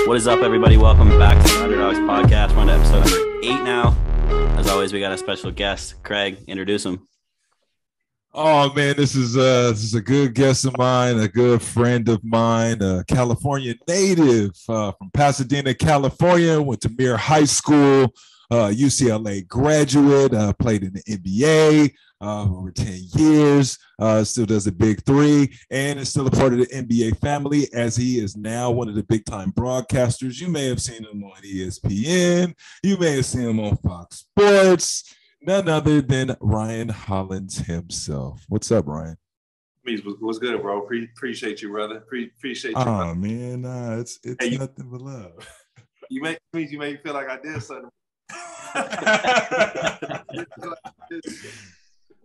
What is up, everybody? Welcome back to the Underdogs Podcast. We're on to episode number 8 now. As always, we got a special guest. Craig, introduce him. Oh man, this is a good guest of mine, a good friend of mine, a California native from Pasadena, California. Went to Mirror High School, UCLA graduate, played in the NBA over 10 years. Still does the Big Three, and is still a part of the NBA family as he is now one of the big time broadcasters. You may have seen him on ESPN. You may have seen him on Fox Sports. None other than Ryan Hollins himself. What's up, Ryan? What's good, bro? Appreciate you, brother. Appreciate you. Oh man, it's hey, nothing but love. You make me feel like I did something.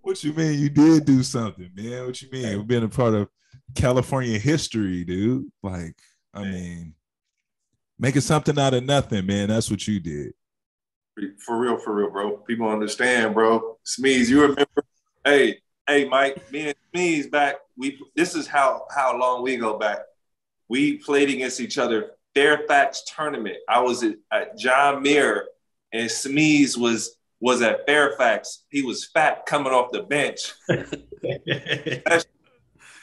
What you mean? You did do something, man? What you mean? You've been a part of California history, dude. Like, I mean, making something out of nothing, man. That's what you did. For real, bro. People understand, bro. Smeeze, you remember? Hey, Mike, me and Smeeze back. This is how long we go back. We played against each other. Fairfax tournament. I was at John Muir, and Smeeze was at Fairfax. He was fat coming off the bench.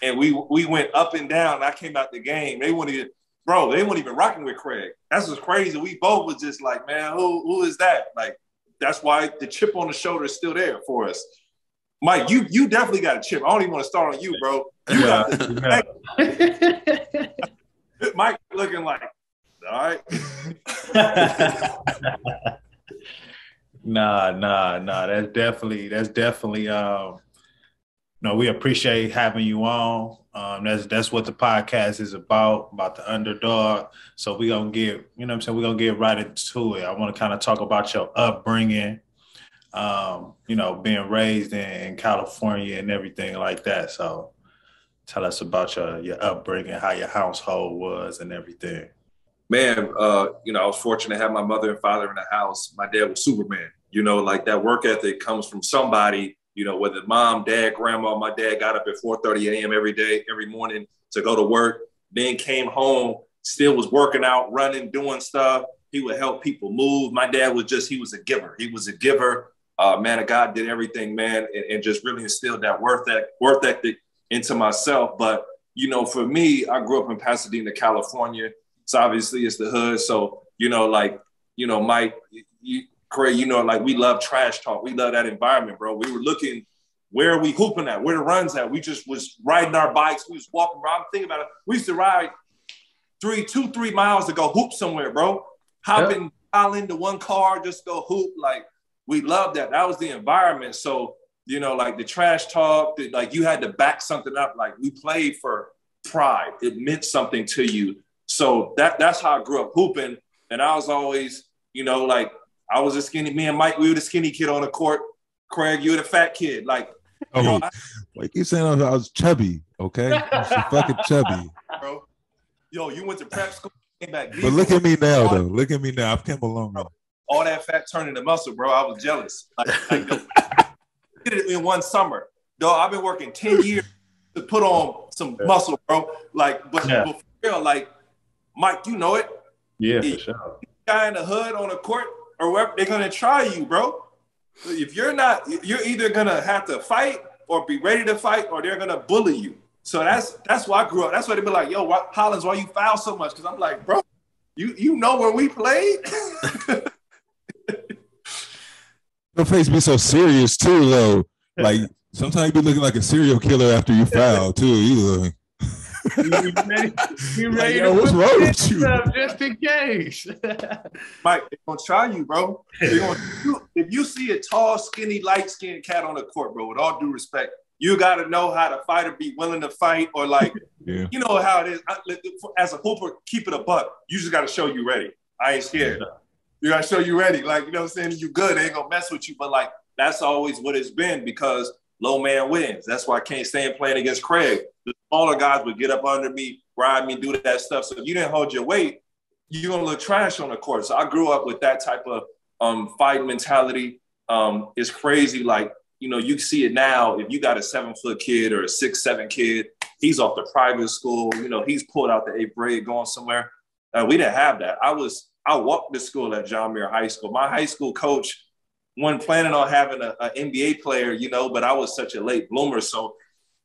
And we went up and down. I came out the game. They weren't even rocking with Craig. That's what's crazy. We both was just like, man, who is that? Like, that's why the chip on the shoulder is still there for us. Mike, you definitely got a chip. I don't even want to start on you, bro. You got Mike looking like, all right. Nah. That's definitely. No, we appreciate having you on. That's what the podcast is about the underdog. So we're gonna get, we're gonna get right into it. I want to kind of talk about your upbringing, being raised in California and everything like that. So tell us about your upbringing, how your household was and everything. Man, I was fortunate to have my mother and father in the house. My dad was Superman. Like that work ethic comes from somebody. Whether mom, dad, grandma, my dad got up at 4:30 a.m. every morning to go to work, then came home, still was working out, running, doing stuff. He would help people move. My dad he was a giver. He was a giver. Man of God, did everything, man, and just really instilled that work ethic into myself. But, for me, I grew up in Pasadena, California. So obviously it's the hood. So, Mike, Craig, we love trash talk. We love that environment, bro. We were looking, where are we hooping at? Where the runs at? We just was riding our bikes. We was walking around. I'm thinking about it. We used to ride 3 miles to go hoop somewhere, bro. Pile into one car, just go hoop. Like, we loved that. That was the environment. So, like the trash talk, like you had to back something up. Like we played for pride. It meant something to you. So that's how I grew up hooping. And I was always, I was a skinny, me and Mike, we were the skinny kid on the court. Craig, you were the fat kid. Like, you saying I was chubby, okay? I was fucking chubby. Bro. Yo, you went to prep school, came back. But look at me now, though. Look at me now. I've come along. Bro. All that fat turned into muscle, bro. I was jealous. I did it in one summer. Dog, I've been working 10 years to put on some muscle, bro. Like, but for real, like, Mike, you know it. Yeah, for sure. Guy in the hood on the court, or wherever, they're gonna try you, bro. If you're not, you're either gonna have to fight or be ready to fight, or they're gonna bully you. So that's why I grew up. That's why they be like, "Yo, Hollins, why you foul so much?" Because I'm like, bro, you know where we played. Your face be so serious too, though. Like sometimes you be looking like a serial killer after you foul too. You look. You ready to what's wrong with you? Just in case. Mike, they're gonna try you, bro. If you see a tall, skinny, light-skinned cat on the court, bro, with all due respect, you gotta know how to fight or be willing to fight, or like, you know how it is. As a hooper, keep it a buck. You just gotta show you ready. I ain't scared. You gotta show you ready. Like, you know what I'm saying? You good, they ain't gonna mess with you. But like, that's always what it's been, because low man wins. That's why I can't stand playing against Craig. The smaller guys would get up under me, ride me, do that stuff. So if you didn't hold your weight, you're going to look trash on the court. So I grew up with that type of fight mentality. It's crazy. Like, you see it now. If you got a 7-foot kid or a 6'7" kid, he's off the private school. He's pulled out the 8th grade going somewhere. We didn't have that. I walked to school at John Muir High School. My high school coach wasn't planning on having an NBA player, you know, but I was such a late bloomer. So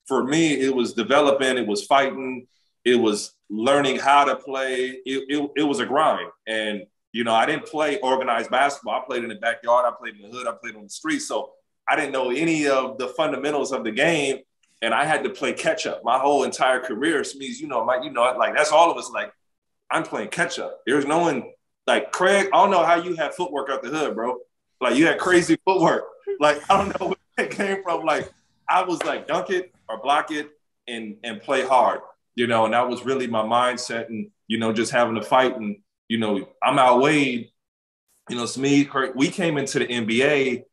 for me, it was developing, it was fighting, it was learning how to play. It was a grind. And, you know, I didn't play organized basketball. I played in the backyard. I played in the hood. I played on the street. So I didn't know any of the fundamentals of the game. And I had to play catch up my whole entire career. So means, you know, like that's all of us. Like, I'm playing catch up. There's no one like Craig. I don't know how you had footwork out the hood, bro. Like, you had crazy footwork. Like, I don't know where it came from. Like, I was like, dunk it or block it and play hard, you know, and that was really my mindset. And, you know, just having to fight. And, you know, I'm outweighed. You know, it's me. We came into the NBA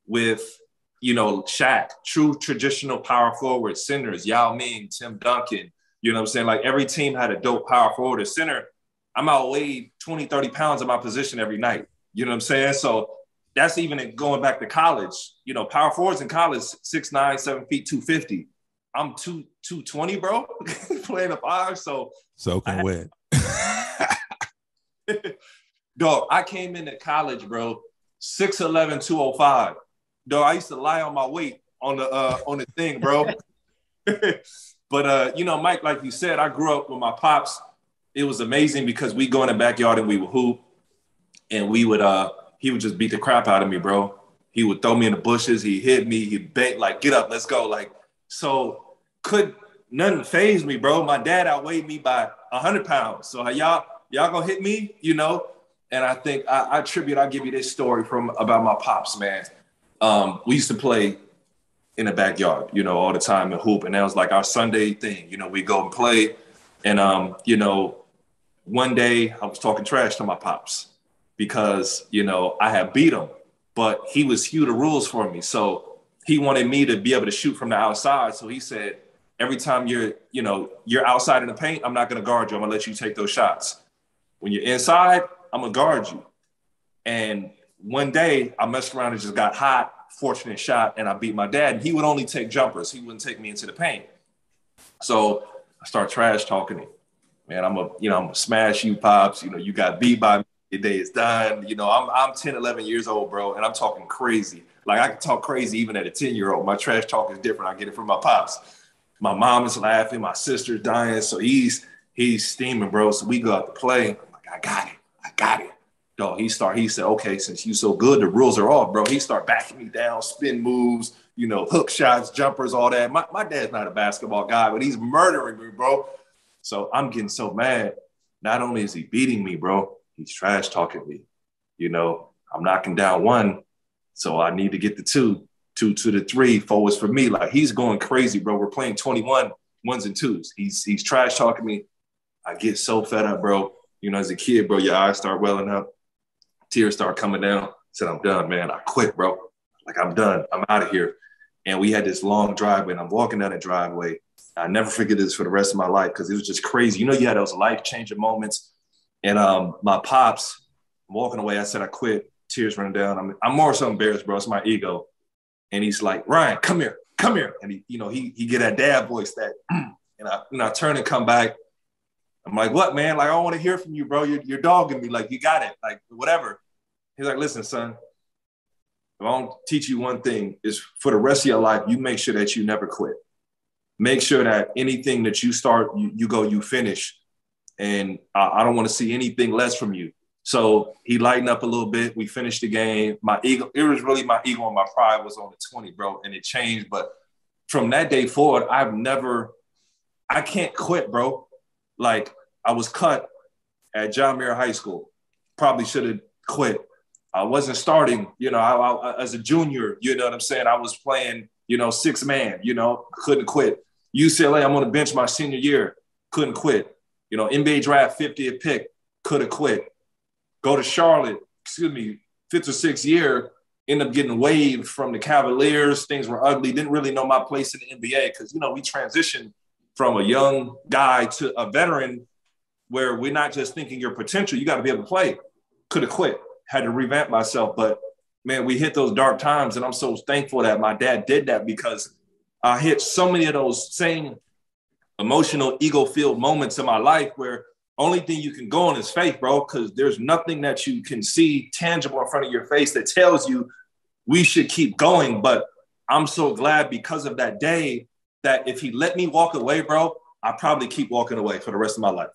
with, you know, Shaq, true traditional power forward centers, Yao Ming, Tim Duncan. You know what I'm saying? Like, every team had a dope power forward or center. I'm outweighed 20, 30 pounds in my position every night. You know what I'm saying? So that's even going back to college. You know, power forwards in college, 6'9", 7 feet, 250. I'm 220, bro, playing a five. So soaking wet. Dog, I came into college, bro, 6'11", 205. Dog, I used to lie on my weight on the thing, bro. But, you know, Mike, like you said, I grew up with my pops. It was amazing because we go in the backyard and we would hoop. And we would, he would just beat the crap out of me, bro. He would throw me in the bushes. He hit me. He'd bang, like, get up, let's go. Like, so nothing faze me, bro. My dad outweighed me by 100 pounds. So y'all gonna hit me, you know? And I think I'll give you this story about my pops, man. We used to play in the backyard, you know, all the time and hoop. And that was like our Sunday thing. You know, we go and play. And, you know, one day I was talking trash to my pops because, you know, I had beat him, but he was hew the rules for me. So he wanted me to be able to shoot from the outside. So he said, every time you're outside in the paint, I'm not going to guard you. I'm going to let you take those shots. When you're inside, I'm going to guard you. And one day I messed around and just got hot, fortunate shot, and I beat my dad. And he would only take jumpers. He wouldn't take me into the paint. So I start trash talking him. Man, I'm gonna smash you, pops. You know, you got beat by me. Your day is done. You know, I'm 10, 11 years old, bro, and I'm talking crazy. Like, I can talk crazy even at a 10-year-old. My trash talk is different. I get it from my pops. My mom is laughing. My sister's dying. So he's steaming, bro. So we go out to play. I'm like, I got it. Dog, he said, okay, since you so good, the rules are off, bro. He start backing me down, spin moves, you know, hook shots, jumpers, all that. My dad's not a basketball guy, but he's murdering me, bro. So I'm getting so mad. Not only is he beating me, bro, he's trash talking me. You know, I'm knocking down one, so I need to get the two to the three, forwards for me. Like, he's going crazy, bro. We're playing 21 ones and twos. He's trash talking me. I get so fed up, bro. You know, as a kid, bro, your eyes start welling up. Tears start coming down. I said, I'm done, man. I quit, bro. Like, I'm done. I'm out of here. And we had this long driveway, and I'm walking down the driveway. I never forget this for the rest of my life because it was just crazy. You know, you had those life-changing moments. And my pops, I'm walking away. I said, I quit. Tears running down. I'm more so embarrassed, bro. It's my ego. And he's like, Ryan, come here. And he get that dad voice that, and I turn and come back. I'm like, what, man? Like, I don't want to hear from you, bro. You're dogging me. Like, you got it. Like, whatever. He's like, listen, son, if I don't teach you one thing, is for the rest of your life, you make sure that you never quit. Make sure that anything that you start, you finish. And I don't want to see anything less from you. So he lightened up a little bit. We finished the game. My ego, it was really my ego and my pride was on the 20, bro. And it changed. But from that day forward, I can't quit, bro. Like, I was cut at John Muir High School. Probably should have quit. I wasn't starting, you know, I as a junior, you know what I'm saying? I was playing, you know, 6-man, you know, couldn't quit. UCLA, I'm on the bench my senior year, couldn't quit. You know, NBA draft, 50th pick, could have quit. Go to Charlotte, 5th or 6th year, end up getting waived from the Cavaliers. Things were ugly. Didn't really know my place in the NBA because, you know, we transitioned from a young guy to a veteran where we're not just thinking your potential. You got to be able to play. Could have quit. Had to revamp myself. But, man, we hit those dark times, and I'm so thankful that my dad did that because I hit so many of those same emotional, ego-filled moments in my life where only thing you can go on is faith, bro, because there's nothing that you can see tangible in front of your face that tells you we should keep going. But I'm so glad because of that day that if he let me walk away, bro, I probably keep walking away for the rest of my life.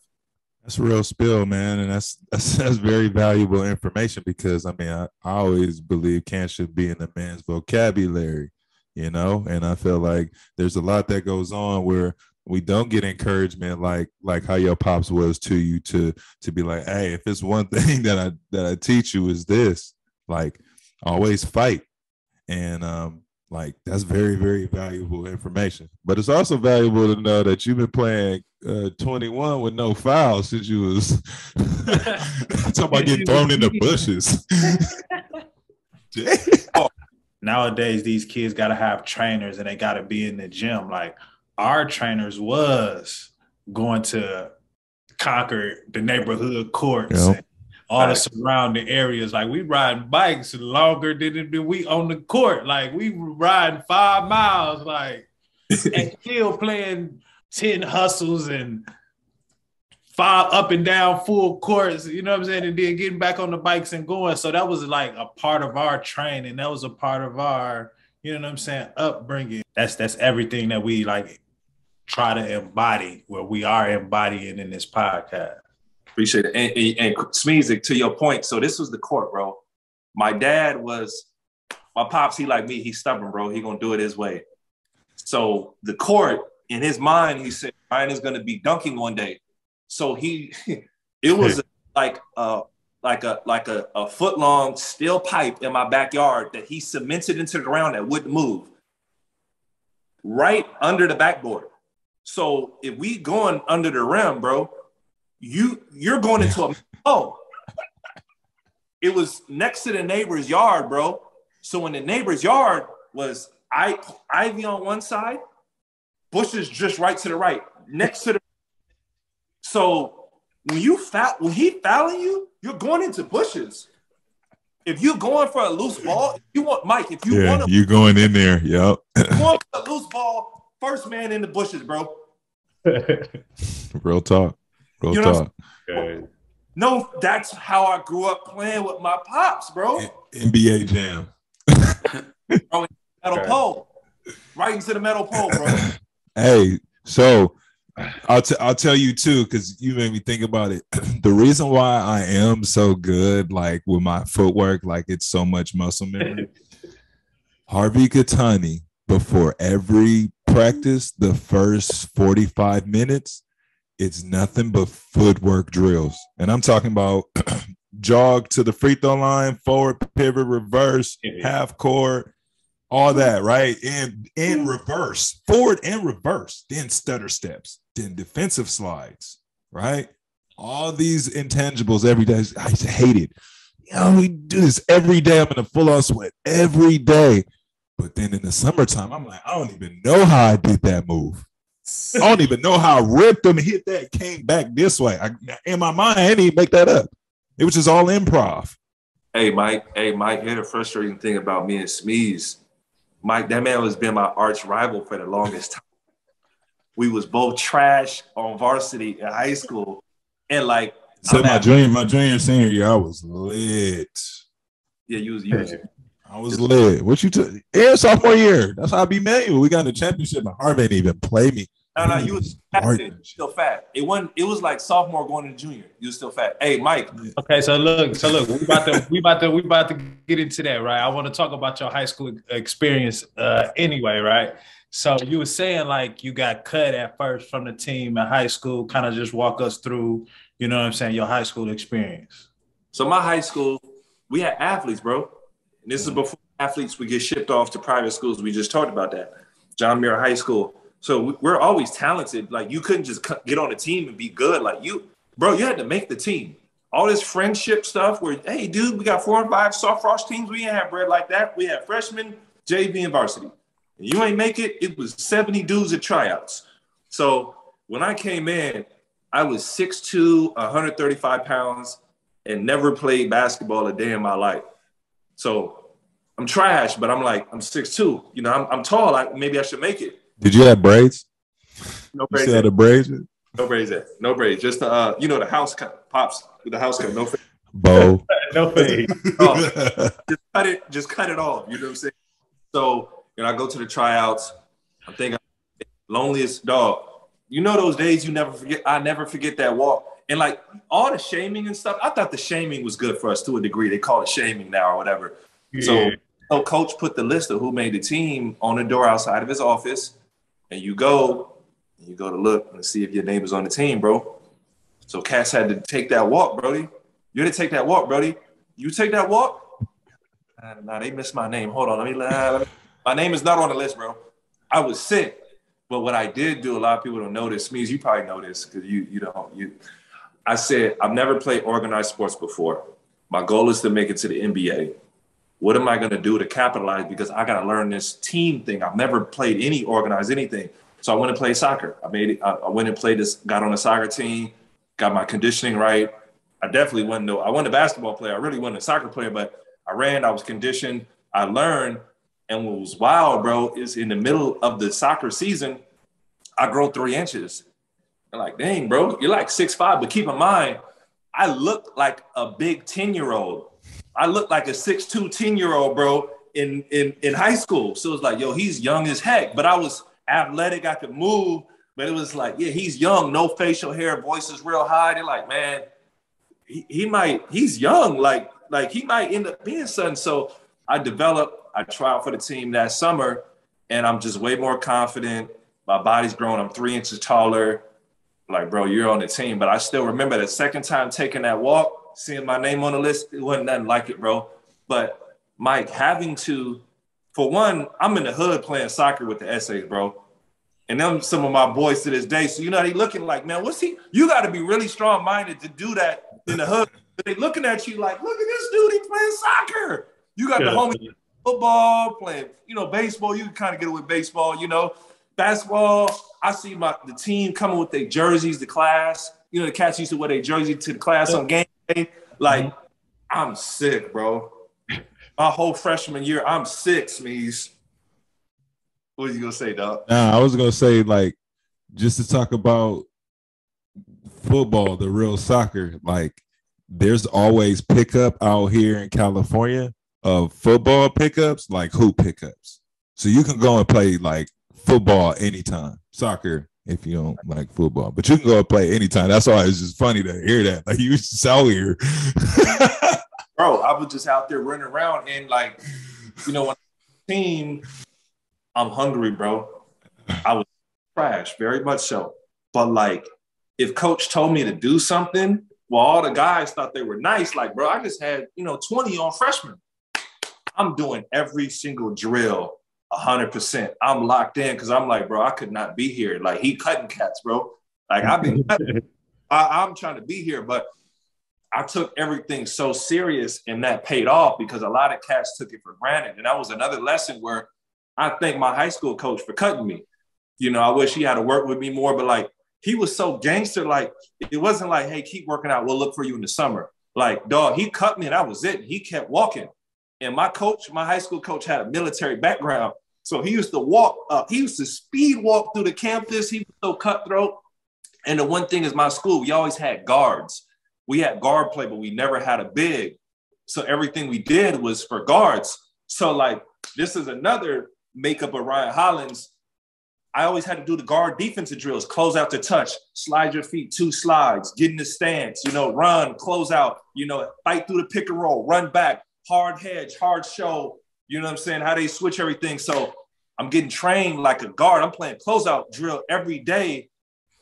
That's a real spill, man, and that's very valuable information because I always believe can should be in a man's vocabulary, you know, and I feel like there's a lot that goes on where we don't get encouragement like how your pops was to you to be like, hey, if it's one thing that I teach you is this, like always fight, and like that's very, very valuable information. But it's also valuable to know that you've been playing 21 with no fouls since you was talking about getting thrown in the bushes. Nowadays, these kids got to have trainers and they got to be in the gym. Like our trainers was going to conquer the neighborhood courts. Yep. And all the surrounding areas. Like we riding bikes longer than we on the court. Like we riding 5 miles, like and still playing 10 hustles and 5 up and down full courts, you know what I'm saying? And then getting back on the bikes and going. So that was like a part of our training. That was a part of our, you know what I'm saying, upbringing. That's everything that we like try to embody, where we are embodying in this podcast. Appreciate it. And Smeezy, to your point, so this was the court, bro. My pops, he like me, he's stubborn, bro. He gonna do it his way. So the court, in his mind, he said, Ryan is gonna be dunking one day. So it was like a foot long steel pipe in my backyard that he cemented into the ground that wouldn't move. Right under the backboard. So if we going under the rim, bro, you're going into it was next to the neighbor's yard, bro. So when the neighbor's yard was ivy on one side, bushes just right to the right, next to the. So when he fouling you, you're going into bushes. If you're going for a loose ball, you're going in there. Yep. You want a loose ball, first man in the bushes, bro. Real talk. Real talk. Okay. No, that's how I grew up playing with my pops, bro. NBA Jam. Bro, metal pole. Right into the metal pole, bro. Hey, so I'll tell you too, because you made me think about it. The reason why I am so good, like with my footwork, like it's so much muscle memory. Harvey Katani, before every practice, the first 45 minutes, it's nothing but footwork drills. And I'm talking about jog to the free throw line, forward pivot, reverse, half court, all that, right? And in reverse, forward and reverse, then stutter steps, then defensive slides, right? All these intangibles every day. I used to hate it. You know, we do this every day. I'm in a full-on sweat every day. But then in the summertime, I'm like, I don't even know how I did that move. I don't even know how I ripped them, hit that, came back this way. In my mind, I didn't even make that up. It was just all improv. Hey, Mike, here's the frustrating thing about me and Smeeze. Mike, that man has been my arch rival for the longest time. We was both trash on varsity in high school. And like, so my junior senior year, I was lit. Yeah, you was I was lit. What you took? Yeah, sophomore year. That's how I be made. We got in the championship, and Harvey didn't even play me. No, you was still fat. It was like sophomore going into junior. You was still fat. Hey, Mike. Okay, so look, we about to get into that, right? I want to talk about your high school experience anyway, right? So you were saying like you got cut at first from the team in high school. Kind of just walk us through, you know what I'm saying, your high school experience. So my high school, we had athletes, bro. And this is before athletes would get shipped off to private schools. We just talked about that. John Muir High School. So we're always talented. Like you couldn't just get on a team and be good. Like you had to make the team. All this friendship stuff where, hey, dude, we got 4 and 5 soft frost teams. We didn't have bread like that. We had freshmen, JV, and varsity. And you ain't make it. It was 70 dudes at tryouts. So when I came in, I was 6'2", 135 pounds, and never played basketball a day in my life. So I'm trash, but I'm 6'2". You know, I'm tall. Maybe I should make it. Did you have braids? No braids. You still had the braids? No braids there. No braids. Just the house cut. Pops with the house cut. No fade. Bo. No fade. Oh, just cut it off. You know what I'm saying? So, I go to the tryouts. I'm thinking, loneliest dog. You know those days you never forget. I never forget that walk. And like all the shaming and stuff, I thought the shaming was good for us to a degree. They call it shaming now or whatever. Yeah. So coach put the list of who made the team on the door outside of his office. And you go to look and see if your name is on the team, bro. So Cass had to take that walk, Brody. You had to take that walk, Brody. You take that walk? Nah, they missed my name. Hold on. Let me my name is not on the list, bro. I was sick. But what I did do, a lot of people don't notice. Smeeze, you probably know this because I said, I've never played organized sports before. My goal is to make it to the NBA. What am I going to do to capitalize? Because I got to learn this team thing. I've never played any organized anything. So I went and played soccer. I went and played this, got on a soccer team, got my conditioning right. I definitely wasn't a basketball player. I really wasn't a soccer player, but I ran, I was conditioned, I learned. And what was wild, bro, is in the middle of the soccer season, I grow 3 inches. I'm like, dang, bro, you're like 6'5", but keep in mind, I look like a big 10-year-old. I look like a 6'2", 10-year-old, bro, in high school. So it's like, yo, he's young as heck. But I was athletic, I could move, but it was like, yeah, he's young, no facial hair, voice is real high. They're like, man, he's young, like he might end up being something. So I try out for the team that summer, and I'm just way more confident. My body's grown. I'm 3 inches taller. Like, bro, you're on the team. But I still remember the second time taking that walk, seeing my name on the list, it wasn't nothing like it, bro. But Mike, having to, for one, I'm in the hood playing soccer with the essays, bro. And them some of my boys to this day. So, they looking like, man, what's he? You got to be really strong-minded to do that in the hood. But they looking at you like, look at this dude, he playing soccer. You got the homie football, playing, baseball. You can kind of get it with baseball, Basketball, I see the team coming with their jerseys to class. The cats used to wear their jersey to the class on game day. Like, I'm sick, bro. My whole freshman year, I'm sick, Smeeze. What was you going to say, dog? Nah, I was going to say, like, just to talk about football, the real soccer, like, there's always pickup out here in California of football pickups, like hoop pickups. So you can go and play, like, football anytime, soccer if you don't like football, but you can go and play anytime. That's why it's just funny to hear that. Like, you just out here. Bro, I was just out there running around and like, when I'm team, I'm hungry, bro. I was trash, very much so. But like, if coach told me to do something, well, all the guys thought they were nice. Like, bro, I just had, 20 on freshmen. I'm doing every single drill 100%. I'm locked in because I'm like, bro, I could not be here. Like, he cutting cats, bro. Like, I've been cutting. I'm trying to be here, but I took everything so serious, and that paid off because a lot of cats took it for granted. And that was another lesson where I thank my high school coach for cutting me. I wish he had to work with me more, but like, he was so gangster. Like, it wasn't like, hey, keep working out. We'll look for you in the summer. Like, dog, he cut me and that was it. He kept walking. And my high school coach had a military background. So he used to walk up. He used to speed walk through the campus. He was so cutthroat. And the one thing is, my school, we always had guards. We had guard play, but we never had a big. So everything we did was for guards. So like, this is another makeup of Ryan Hollins. I always had to do the guard defensive drills, close out the touch, slide your feet 2 slides, get in the stance, run, close out, fight through the pick and roll, run back, hard hedge, hard show. You know what I'm saying? How they switch everything. So I'm getting trained like a guard. I'm playing closeout drill every day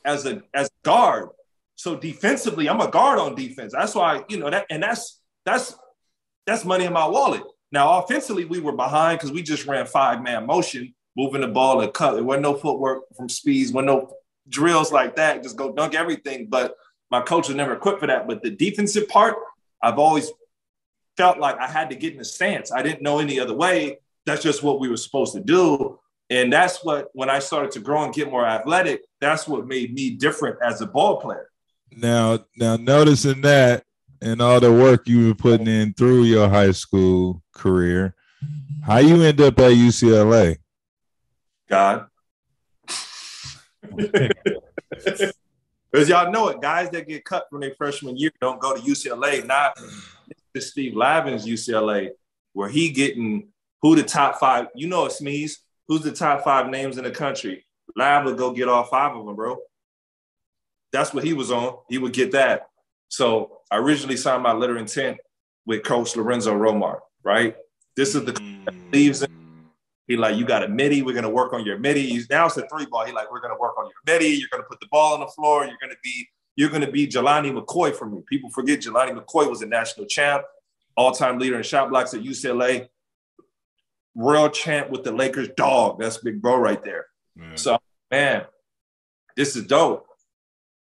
as a guard. So defensively, I'm a guard on defense. That's why, that, and that's money in my wallet. Now, offensively, we were behind because we just ran 5-man motion, moving the ball and cut. There wasn't no footwork from speeds, wasn't no drills like that. Just go dunk everything. But my coach was never equipped for that. But the defensive part, I've always felt like I had to get in the stance. I didn't know any other way. That's just what we were supposed to do. And that's what, when I started to grow and get more athletic, that's what made me different as a ball player. Now noticing that and all the work you were putting in through your high school career, how you end up at UCLA? God. Because y'all know it, guys that get cut from their freshman year don't go to UCLA. Not this Steve Lavin's UCLA, where he getting who the top 5. You know it, Smeeze. Who's the top 5 names in the country? Lav would go get all 5 of them, bro. That's what he was on. He would get that. So I originally signed my letter of intent with Coach Lorenzo Romar, right? This is the leaves. He like, you got a midi. We're going to work on your midi. Now it's a 3-ball. He like, we're going to work on your midi. You're going to put the ball on the floor. You're going to be Jelani McCoy for me. People forget Jelani McCoy was a national champ, all-time leader in shot blocks at UCLA, world champ with the Lakers. Dog, that's big bro right there. Man. So, man, this is dope.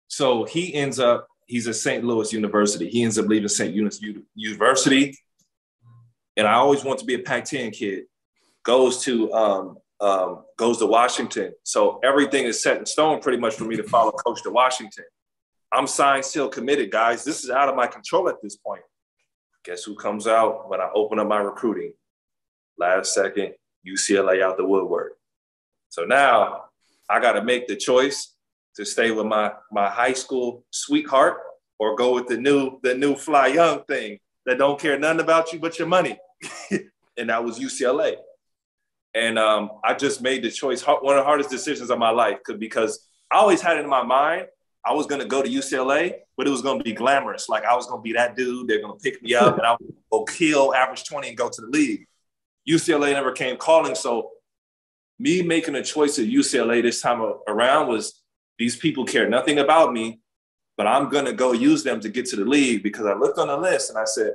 So he ends up, he's at St. Louis University. He ends up leaving St. Louis University. And I always want to be a Pac-10 kid. Goes to Washington. So everything is set in stone pretty much for me to follow Coach to Washington. I'm signed, still committed, guys. This is out of my control at this point. Guess who comes out when I open up my recruiting? Last second, UCLA out the woodwork. So now I got to make the choice to stay with my high school sweetheart or go with the new fly young thing that don't care nothing about you but your money. And that was UCLA. And I just made the choice, one of the hardest decisions of my life, because I always had it in my mind, I was going to go to UCLA, but it was going to be glamorous. Like I was going to be that dude. They're going to pick me up and I would go kill, average 20 and go to the league. UCLA never came calling. So me making a choice at UCLA this time around was these people care nothing about me, but I'm going to go use them to get to the league, because I looked on the list and I said,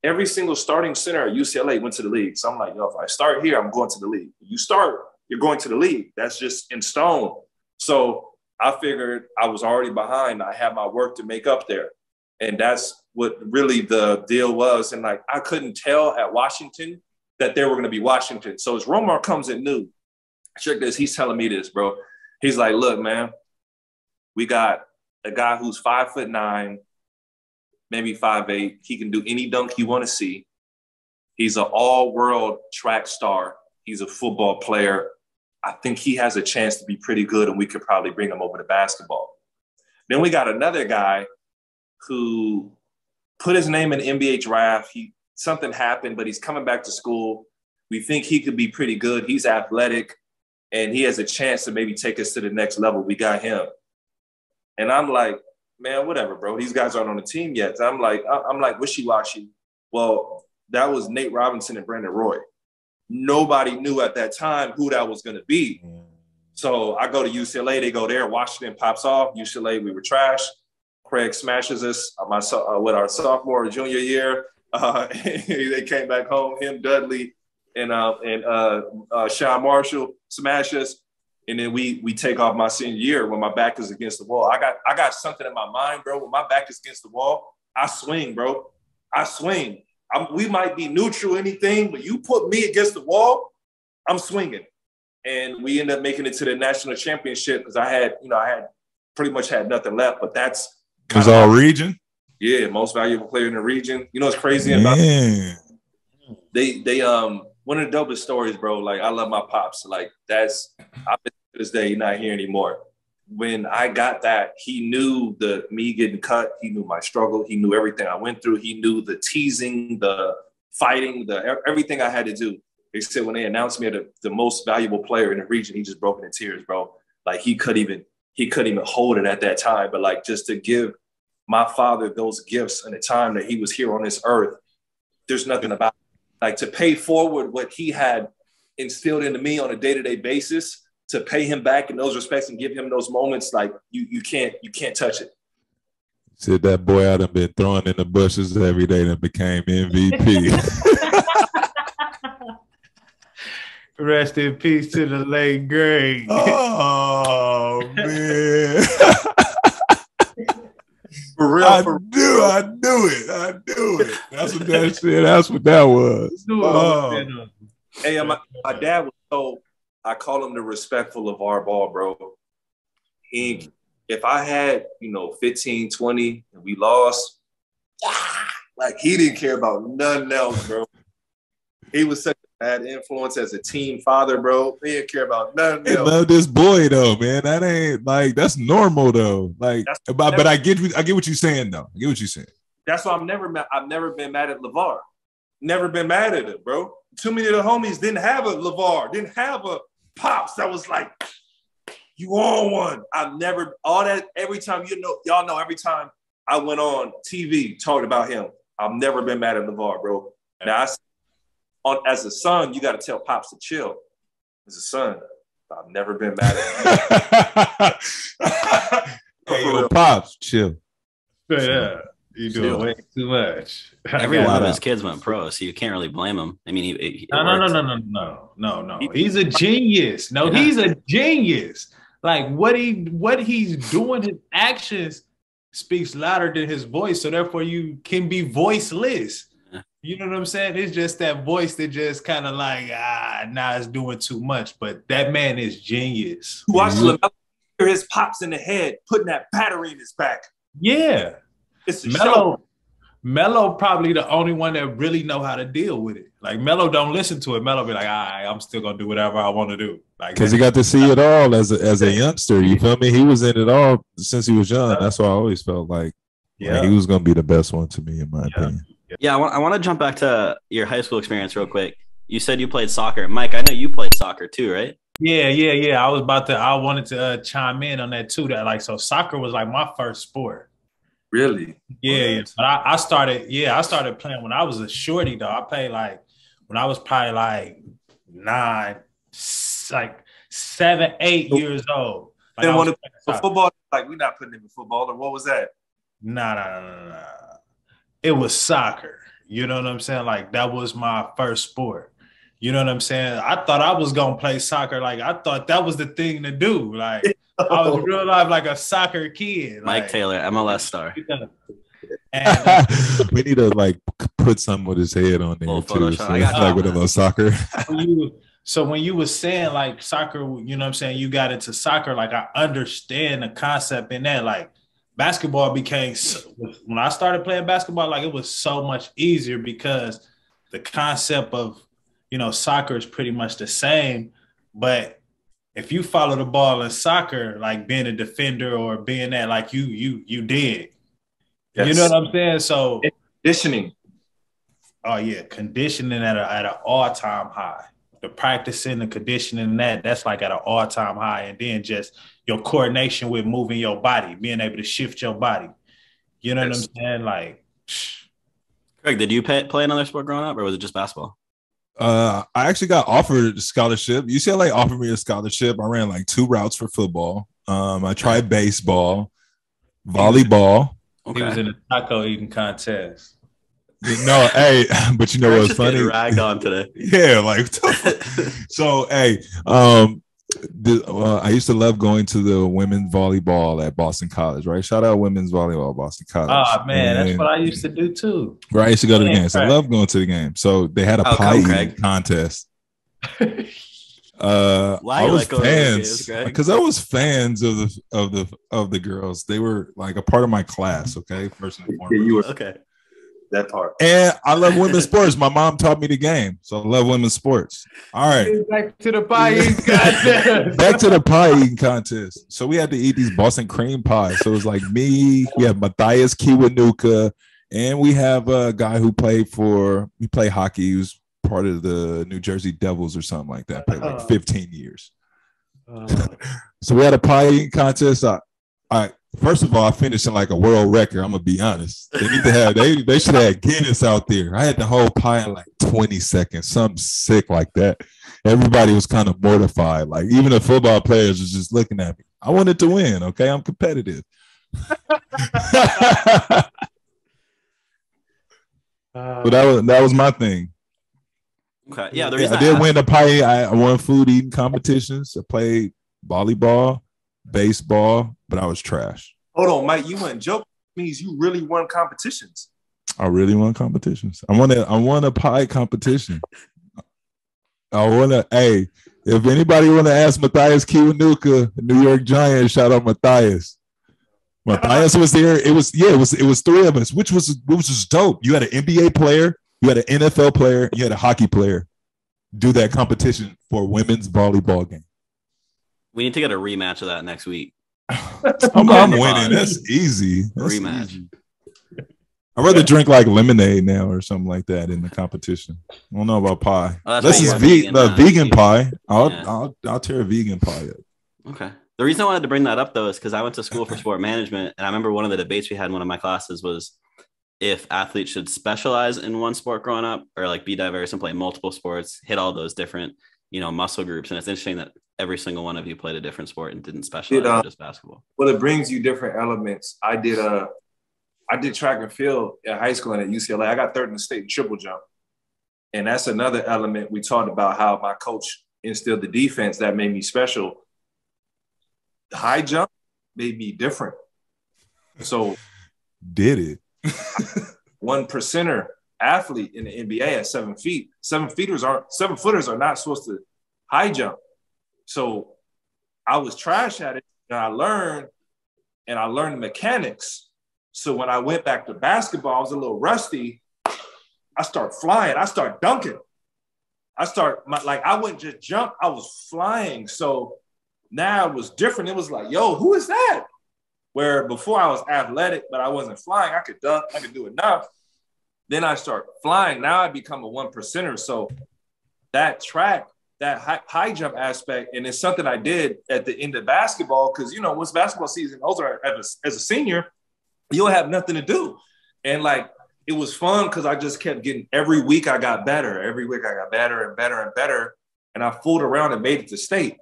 every single starting center at UCLA went to the league. So I'm like, if I start here, I'm going to the league. You start, you're going to the league. That's just in stone. So I figured I was already behind. I had my work to make up there. And that's what really the deal was. And like, I couldn't tell at Washington that they were going to be Washington. So as Romar comes in new, check this, he's telling me this, bro. He's like, look, man, we got a guy who's 5'9", maybe 5'8". He can do any dunk you want to see. He's an all-world track star. He's a football player. I think he has a chance to be pretty good, and we could probably bring him over to basketball. Then we got another guy who put his name in the NBA draft. Something happened, but he's coming back to school. We think he could be pretty good. He's athletic, and he has a chance to maybe take us to the next level. We got him. And I'm like, man, whatever, bro. These guys aren't on the team yet. So I'm like wishy-washy. Well, that was Nate Robinson and Brandon Roy. Nobody knew at that time who that was going to be. So I go to UCLA. They go there. Washington pops off. UCLA, we were trash. Craig smashes us with our sophomore or junior year. They came back home. Him, Dudley, and Sean Marshall smash us. And then we take off my senior year when my back is against the wall. I got something in my mind, bro. When my back is against the wall, I swing, bro. I swing. We might be neutral, anything, but you put me against the wall, I'm swinging. And we end up making it to the national championship because I had pretty much had nothing left. But that's because all region. Yeah, most valuable player in the region. You know what's crazy about they one of the dopest stories, bro. Like I love my pops. Like that's to this day he's not here anymore. When I got that, he knew me getting cut. He knew my struggle. He knew everything I went through. He knew the teasing, the fighting, everything I had to do. They said when they announced me as the most valuable player in the region, he just broke into tears, bro. Like he couldn't even hold it at that time. But like just to give my father those gifts in the time that he was here on this earth, there's nothing about it. Like to pay forward what he had instilled into me on a day-to-day basis, to pay him back in those respects and give him those moments, like you can't touch it. Said that boy out and been thrown in the bushes every day and became MVP. Rest in peace to the late great. Oh man. For real, I knew it. That's what that shit. That's what that was. Hey, my dad was so. I call him the respectful LeVar Ball, bro. If I had 15, 20, and we lost, like he didn't care about nothing else, bro. He was such a I had influence as a teen father, bro. They didn't care about nothing else. I love this boy though, man. That ain't like that's normal though. Like, but I get what you're saying though. I get what you're saying. That's why I've never been mad at LeVar. Never been mad at him, bro. Too many of the homies didn't have a LeVar, didn't have a Pops that was like, you on one. I've never, all that, every time, y'all know, every time I went on TV talking about him, I've never been mad at LeVar, bro. Now, as a son, you got to tell Pops to chill. As a son, I've never been mad at him. Hey, yo, Pops, chill. Yeah. You doing way too much. Every one of his kids went pro, so you can't really blame him. I mean, No. He's a genius. No, yeah. He's a genius. Like what he's doing, his actions speaks louder than his voice. So therefore, you can be voiceless. Yeah. You know what I'm saying? It's just that voice that just kind of like it's doing too much. But that man is genius. Watch LaMelo hear his pops in the head, putting that battery in his back. Yeah. Melo probably the only one that really know how to deal with it. Like Melo don't listen to it. Melo be like, all right, I'm still gonna do whatever I want to do. Like because he got to see it all as a youngster. You feel me? He was in it all since he was young. That's why I always felt like he was gonna be the best one to me, in my opinion. Yeah, I want to jump back to your high school experience real quick. You said you played soccer, Mike. I know you played soccer too, right? Yeah. I wanted to chime in on that too. That like so, soccer was like my first sport. Really? Yeah. But I started playing when I was a shorty though. I played like when I was probably like 7, 8 years old. Like, didn't want to play football. Like we're not putting him in football. Or what was that? Nah. It was soccer. You know what I'm saying? Like that was my first sport. You know what I'm saying? I thought I was gonna play soccer. Like I thought that was the thing to do. Like I was real life like a soccer kid. Mike like, Taylor, MLS star. And, we need to like put some with his head on there too. So like with a little soccer. So when you were saying like soccer, you know what I'm saying? You got into soccer. Like I understand the concept in that. Like basketball became when I started playing basketball, like it was so much easier because the concept of soccer is pretty much the same, but if you follow the ball in soccer, like being a defender or being that, like you did. Yes. You know what I'm saying? So conditioning. Oh yeah, conditioning at an all-time high. The practicing, the conditioning, that's like at an all-time high, and then just your coordination with moving your body, being able to shift your body. You know what I'm saying? Like, Craig, did you play another sport growing up, or was it just basketball? I actually got offered a scholarship. UCLA offered me a scholarship. I ran like 2 routes for football. I tried baseball, volleyball. He was in a taco eating contest. No, hey, but you know what's funny? Ragged on today. Yeah, like so. Hey, I used to love going to the women's volleyball at Boston College. Right, shout out women's volleyball, Boston College. Oh man, that's what I used to do too. Right, I used to go to the games. So I love going to the game. So they had a pie eating contest. Why I was fans because I was fans of the girls. They were like a part of my class. Okay, first and foremost. Yeah, you were okay. That part. And I love women's sports. My mom taught me the game, so I love women's sports. All right, back to the pie eating contest. Back to the pie eating contest. So we had to eat these Boston cream pies. So it was like me. We have Matthias Kiwanuka, and we have a guy who played hockey. He was part of the New Jersey Devils or something like that. Played like 15 years. So we had a pie eating contest. First of all, I finished in like a world record. I'm gonna be honest. They need to have they should have Guinness out there. I had the whole pie in like 20 seconds, something sick like that. Everybody was kind of mortified. Like even the football players was just looking at me. I wanted to win. Okay, I'm competitive. But that was my thing. Okay, yeah. I did win the pie. I won food eating competitions. I played volleyball, baseball, but I was trash. Hold on, Mike. You went joke means you really won competitions. I really won competitions. I won a pie competition. Hey, if anybody want to ask Matthias Kiwanuka, New York Giants, shout out Matthias. Matthias was there. It was 3 of us, which was dope. You had an NBA player, you had an NFL player, you had a hockey player. do that competition for women's volleyball game. We need to get a rematch of that next week. I'm winning. That's easy. That's Rematch. easy. I'd rather drink like lemonade now or something like that in the competition. I don't know about pie. Oh, This is vegan pie. I'll tear a vegan pie up. Okay. The reason I wanted to bring that up, though, is because I went to school for sport management. And I remember one of the debates we had in one of my classes was if athletes should specialize in one sport growing up or like be diverse and play multiple sports, hit all those different, muscle groups. And it's interesting that every single one of you played a different sport and didn't specialize in just basketball. Well, it brings you different elements. I did track and field at high school and at UCLA. I got third in the state in triple jump. And that's another element. We talked about how my coach instilled the defense that made me special. The high jump made me different. So did it? 1%er athlete in the NBA at 7 feet. 7-footers are not supposed to high jump. So I was trash at it and I learned the mechanics. So when I went back to basketball, I was a little rusty. I start flying. I start dunking. I wouldn't just jump. I was flying. So now it was different. It was like, yo, who is that? Where before I was athletic, but I wasn't flying. I could dunk. I could do enough. Then I start flying. Now I become a 1%er. So that track, that high jump aspect, and it's something I did at the end of basketball because, once basketball season over as a senior, you'll have nothing to do. And it was fun because I just kept getting, every week I got better. Every week I got better and better and better. And I fooled around and made it to state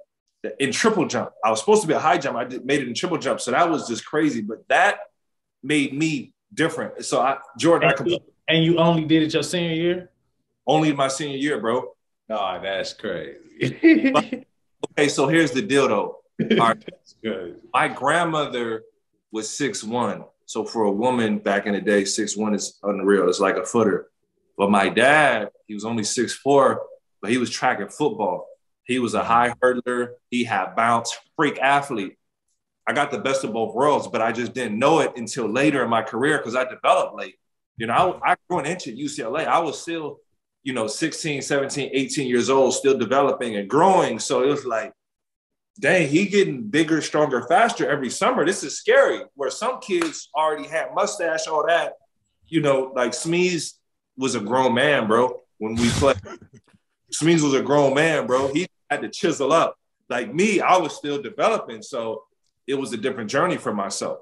in triple jump. I was supposed to be a high jump. Made it in triple jump. So that was just crazy. But that made me different. So Jordan, and you only did it your senior year? Only my senior year, bro. Oh, that's crazy. Okay, so here's the deal, though. All right. That's good. My grandmother was 6'1". So for a woman back in the day, 6'1" is unreal. It's like a footer. But my dad, he was only 6'4", but he was tracking football. He was a high hurdler. He had bounce, freak athlete. I got the best of both worlds, but I just didn't know it until later in my career because I developed late. I grew an inch at UCLA. I was still, 16, 17, 18 years old, still developing and growing. So it was like, dang, he getting bigger, stronger, faster every summer. This is scary. Where some kids already had mustache, all that. Like Smeeze was a grown man, bro. When we played, Smeeze was a grown man, bro. He had to chisel up. Like me, I was still developing. So it was a different journey for myself.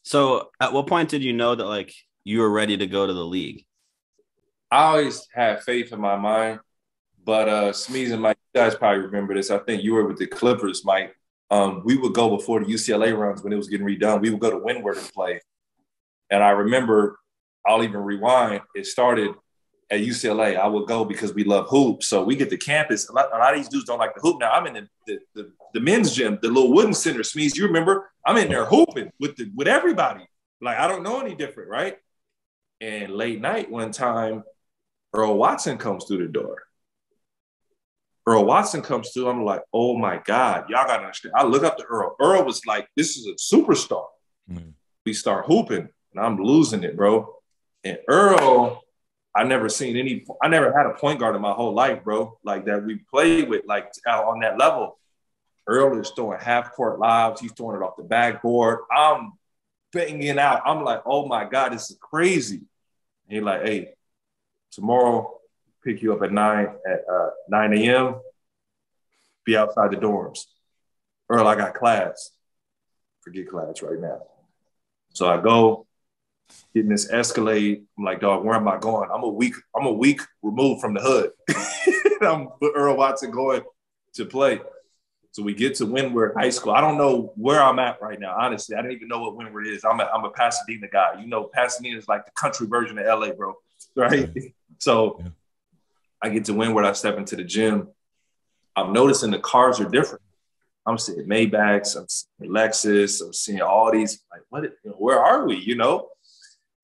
So at what point did you know that you were ready to go to the league? I always had faith in my mind. But Smeeze and Mike, you guys probably remember this. I think you were with the Clippers, Mike. We would go before the UCLA runs when it was getting redone. We would go to Windward and play. And I remember, I'll even rewind, it started at UCLA. I would go because we love hoops. So we get to campus. A lot of these dudes don't like the hoop. Now I'm in the men's gym, the little wooden center. Smeeze, you remember? I'm in there hooping with everybody. I don't know any different, right? And late night one time, Earl Watson comes through the door. Earl Watson comes through. I'm like, oh my God, y'all gotta understand. I look up to Earl. Earl was like, this is a superstar. Mm. We start hooping and I'm losing it, bro. And Earl, I never had a point guard in my whole life, bro, like that we played with, on that level. Earl is throwing half court lives. He's throwing it off the backboard. I'm banging out. I'm like, oh my God, this is crazy. And he's like, hey, tomorrow, pick you up at 9 a.m., be outside the dorms. Earl, I got class. Forget class right now. So I go, get in this Escalade. I'm like, dog, where am I going? I'm a week removed from the hood. I'm with Earl Watson going to play. So we get to Windward High School. I don't know where I'm at right now, honestly. I didn't even know what Windward is. I'm a Pasadena guy. Pasadena is like the country version of LA, bro. Right? Yeah. So I get to Windward. I step into the gym. I'm noticing the cars are different. I'm seeing Maybachs. I'm seeing Lexus. I'm seeing all these. Like, where are we?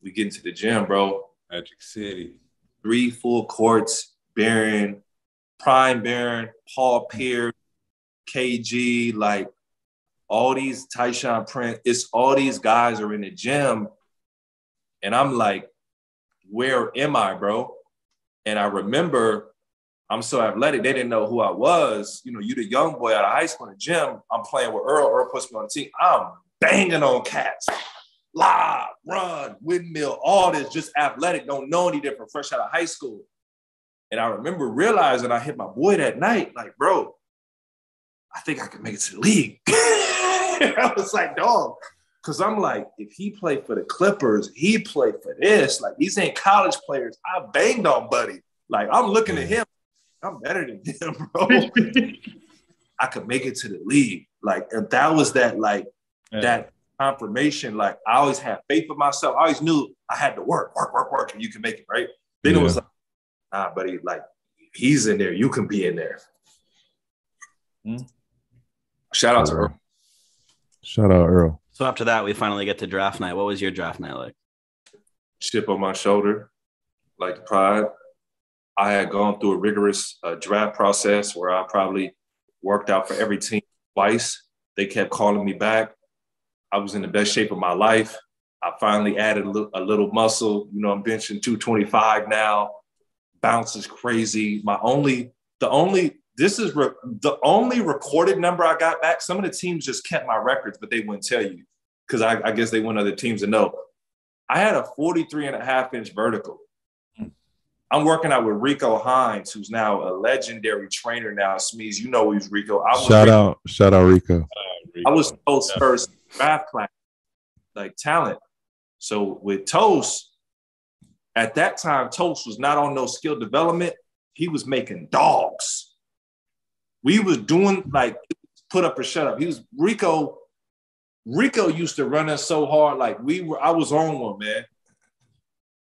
We get into the gym, bro. Magic City. 3 full courts. Barron, Prime Barron, Paul Pierce, KG, all these Tyshawn Prince. It's all these guys are in the gym. And I'm like, where am I, bro? And I remember I'm so athletic. They didn't know who I was. You know, you the young boy out of high school in the gym. I'm playing with Earl. Earl puts me on the team. I'm banging on cats. Lob, run, windmill, all this, just athletic, don't know any different, fresh out of high school. And I remember realizing I hit my boy that night, like, bro, I think I can make it to the league. I was like, dog, because I'm like, if he played for the Clippers, he played for this. Like, these ain't college players. I banged on Buddy. Like, I'm looking at him. I'm better than him, bro. I could make it to the league. Like, and that was that, like, that confirmation. Like, I always had faith in myself. I always knew I had to work, and you can make it, right? Then it was like, nah, buddy, like, he's in there. You can be in there. Shout out to Earl. Shout out Earl. So after that, we finally get to draft night. What was your draft night like? Chip on my shoulder, like pride. I had gone through a rigorous draft process where I probably worked out for every team twice. They kept calling me back. I was in the best shape of my life. I finally added a little muscle. You know, I'm benching 225 now. Bounce is crazy. The only recorded number I got back. Some of the teams just kept my records, but they wouldn't tell you because I guess they want other teams to know. I had a 43.5-inch vertical. I'm working out with Rico Hines, who's now a legendary trainer now. Smeeze, you know who's Rico. Shout out Rico. I was Toast's first draft class, like talent. So with Toast, at that time, Toast was not on no skill development. He was making dogs. We was doing like put up or shut up. He was Rico used to run us so hard, like I was on one, man.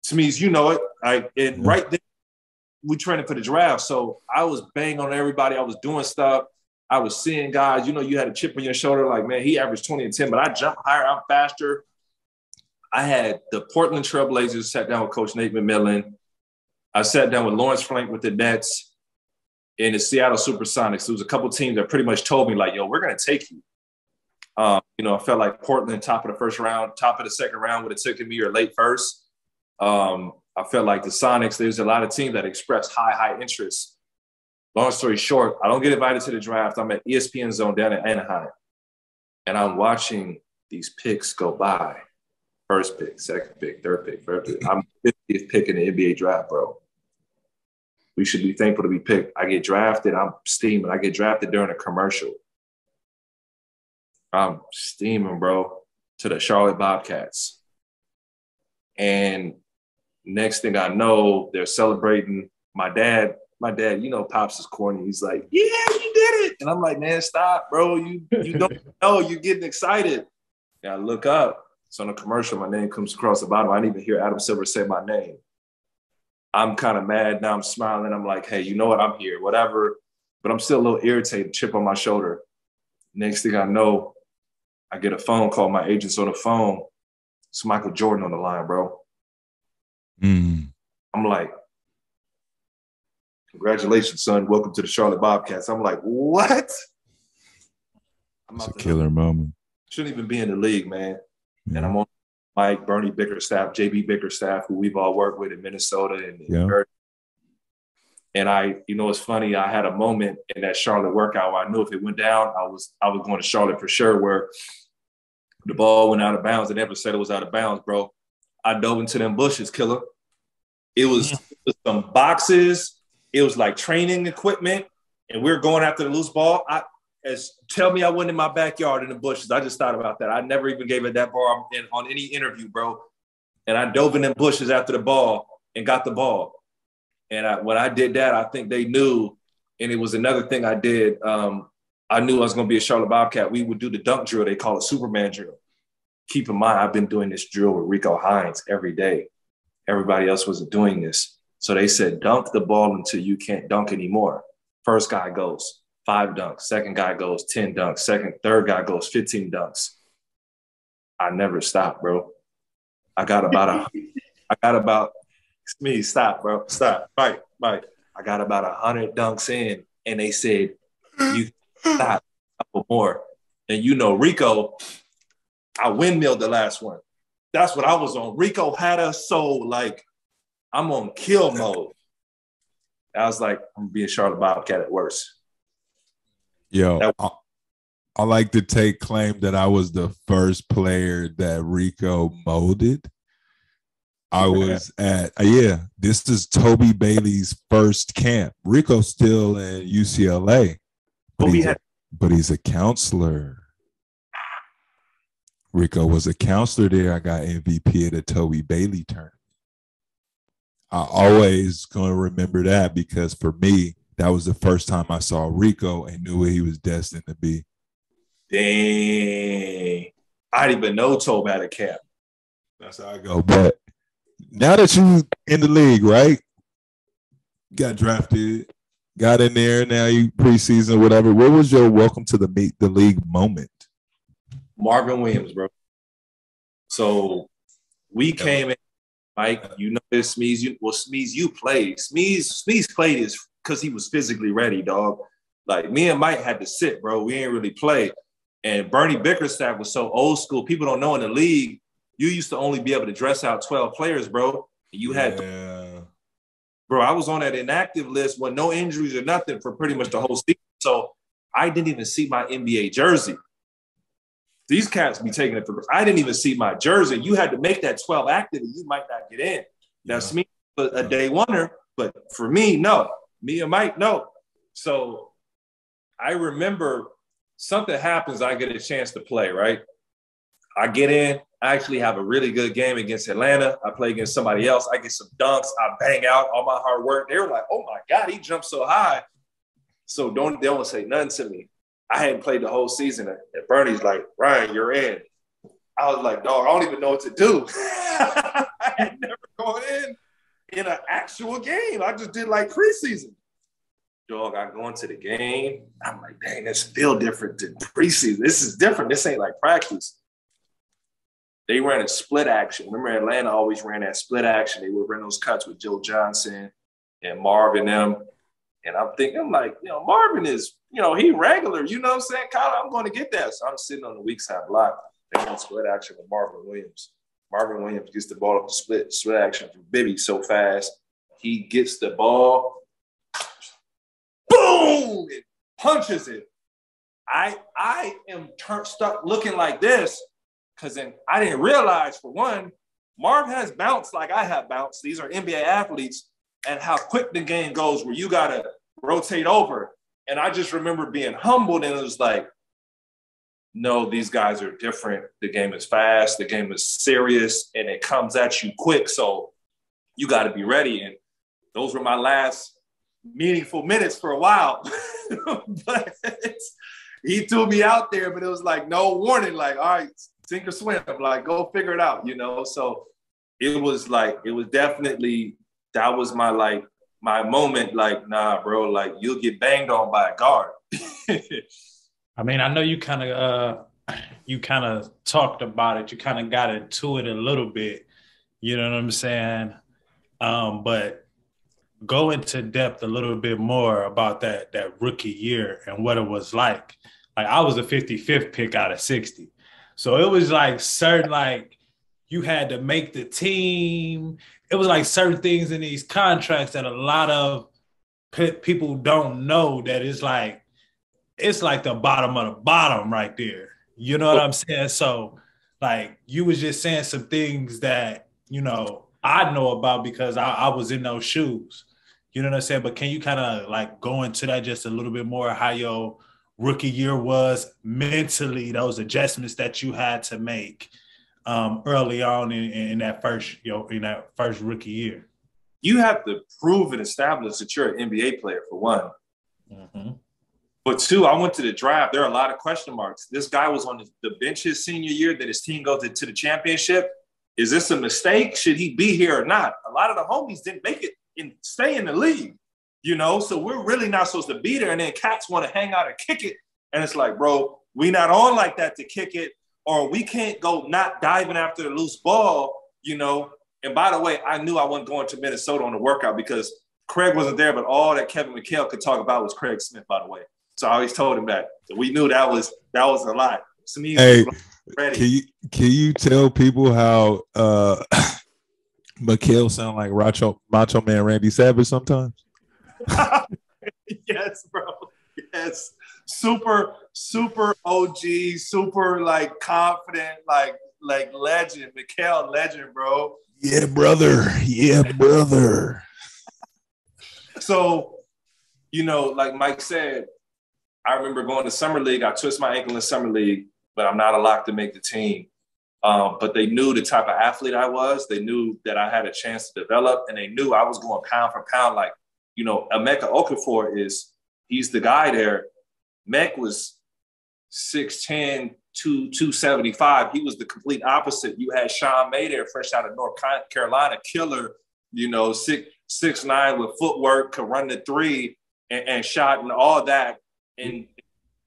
Smeeze, you know it. Right there, we training for the draft. So I was banging on everybody. I was doing stuff. I was seeing guys, you know, you had a chip on your shoulder, like, man, he averaged 20 and 10, but I jump higher, I'm faster. I had the Portland Trailblazers sat down with Coach Nate McMillan. I sat down with Lawrence Frank with the Nets and the Seattle Supersonics. There was a couple teams that pretty much told me, like, yo, we're going to take you. You know, I felt like Portland, top of the first round, top of the second round would have taken me or late first. I felt like the Sonics, there's a lot of teams that expressed high interest. Long story short, I don't get invited to the draft. I'm at ESPN Zone down in Anaheim. And I'm watching these picks go by. First pick, second pick, third pick, fourth pick. I'm 50th pick in the NBA draft, bro. We should be thankful to be picked. I get drafted. I'm steaming. I get drafted during a commercial. I'm steaming, bro, to the Charlotte Bobcats. And next thing I know, they're celebrating. My dad, you know, Pops is corny. He's like, yeah, you did it. And I'm like, man, stop, bro. You don't know. You're getting excited. And I look up. It's on a commercial. My name comes across the bottom. I didn't even hear Adam Silver say my name. I'm kind of mad. Now I'm smiling. I'm like, hey, you know what? I'm here, whatever. But I'm still a little irritated, chip on my shoulder. Next thing I know, I get a phone call. My agent's on the phone. It's Michael Jordan on the line, bro. I'm like, congratulations, son. Welcome to the Charlotte Bobcats. I'm like, what? It's a killer moment. Shouldn't even be in the league, man. Yeah. And I'm on Mike, Bernie Bickerstaff, JB Bickerstaff, who we've all worked with in Minnesota. And you know, it's funny. I had a moment in that Charlotte workout where I knew if it went down, I was going to Charlotte for sure, where the ball went out of bounds. They never said it was out of bounds, bro. I dove into them bushes, killer. It was some boxes. It was like training equipment, and we were going after the loose ball. Tell me I wasn't in my backyard in the bushes. I just thought about that. I never even gave it that bar on any interview, bro. And I dove in them bushes after the ball and got the ball. And when I did that, I think they knew. And it was another thing I did. I knew I was going to be a Charlotte Bobcat. We would do the dunk drill. They call it Superman drill. Keep in mind, I've been doing this drill with Rico Hines every day. Everybody else wasn't doing this. So they said, dunk the ball until you can't dunk anymore. First guy goes 5 dunks. Second guy goes 10 dunks. Third guy goes 15 dunks. I never stopped, bro. I got about me, stop, bro. Stop. Right. I got about 100 dunks in, and they said, you stop a couple more. And you know, Rico, I windmilled the last one. That's what I was on. Rico had us so like, I'm on kill mode. I was like, I'm being Charlotte Bobcat at worst. Yo, I like to take claim that I was the first player that Rico molded. I was at, this is Bailey's first camp. Rico's still in UCLA, but he's a counselor. Rico was a counselor there. I got MVP at the Toby Bailey tournament. I always going to remember that because for me, that was the first time I saw Rico and knew what he was destined to be. Dang. I didn't even know Tobe had a camp. That's how I go. But now that you in the league, right? Got drafted, got in there, now you preseason, whatever. What was your welcome to the league moment? Marvin Williams, bro. So we came in, Mike, you know this, Smeeze. You played. Smeeze played his because he was physically ready, dog. Like, me and Mike had to sit, bro. We ain't really play. And Bernie Bickerstaff was so old school. People don't know in the league, you used to only be able to dress out 12 players, bro. You had bro, I was on that inactive list with no injuries or nothing for pretty much the whole season. So I didn't even see my NBA jersey. These cats be taking it for – I didn't even see my jersey. You had to make that 12 active and you might not get in. That's me, a day oneer. But for me, no. Me and Mike, no. So I remember something happens, I get a chance to play, right? I get in. I actually have a really good game against Atlanta. I play against somebody else. I get some dunks. I bang out all my hard work. They were like, oh, my God, he jumped so high. So they don't say nothing to me. I hadn't played the whole season. And Bernie's like, Ryan, you're in. I was like, dog, I don't even know what to do. I had never gone in an actual game. I just did like preseason. Dog, I go into the game. I'm like, dang, this feel different than preseason. This is different. This ain't like practice. They ran a split action. Remember, Atlanta always ran that split action. They would run those cuts with Joe Johnson and Marvin them. And I'm thinking, like, Marvin is, he regular. You know what I'm saying? Kyle, I'm going to get that. So I'm sitting on the weak side block. They run split action with Marvin Williams. Marvin Williams gets the ball up the split action from Bibby so fast. He gets the ball. Boom! It punches it. I am stuck looking like this because then I didn't realize, for one, Marv has bounce like I have bounce. These are NBA athletes, and how quick the game goes where you got to rotate over. And I just remember being humbled, and it was like, no, these guys are different. The game is fast. The game is serious, and it comes at you quick. So you got to be ready. And those were my last meaningful minutes for a while. But he threw me out there, but it was like no warning. Like, all right, sink or swim. Like, go figure it out, So it was definitely, that was my moment. Like, nah, bro, like, you'll get banged on by a guard. I mean, I know you kind of talked about it. You kind of got into it a little bit. You know what I'm saying? But go into depth a little bit more about that rookie year and what it was like. Like, I was a 55th pick out of 60. So it was like certain, like, you had to make the team. It was like certain things in these contracts that a lot of people don't know, that it's like the bottom of the bottom right there. You know what I'm saying? So, like, you was just saying some things that, I know about because I was in those shoes. You know what I'm saying? But can you kind of, like, go into that just a little bit more, how your rookie year was mentally, those adjustments that you had to make early on in that first rookie year? You have to prove and establish that you're an NBA player, for one. Mm-hmm. But two, I went to the draft. There are a lot of question marks. This guy was on the bench his senior year that his team goes to the championship. Is this a mistake? Should he be here or not? A lot of the homies didn't make it and stay in the league, So we're really not supposed to be there. And then cats want to hang out and kick it. And it's like, bro, we not on like that to kick it, or we can't go not diving after the loose ball, And by the way, I knew I wasn't going to Minnesota on the workout because Craig wasn't there, but all that Kevin Mikhail could talk about was Craig Smith, by the way. So I always told him that. So we knew that was a lot. Hey, can you tell people how Mikhail sound like Macho Man Randy Savage sometimes? Yes, bro. Yes. Super OG, super like confident, like legend. Mikhail legend, bro. Yeah, brother. Yeah, brother. So, like Mike said, I remember going to summer league. I twist my ankle in summer league, but I'm not a lock to make the team. But they knew the type of athlete I was. They knew that I had a chance to develop, and they knew I was going pound for pound. Like, Emeka Okafor he's the guy there. Mek was 6'10", 275. He was the complete opposite. You had Sean May there, fresh out of North Carolina, killer, 6'9" with footwork, could run the three and shot and all that. And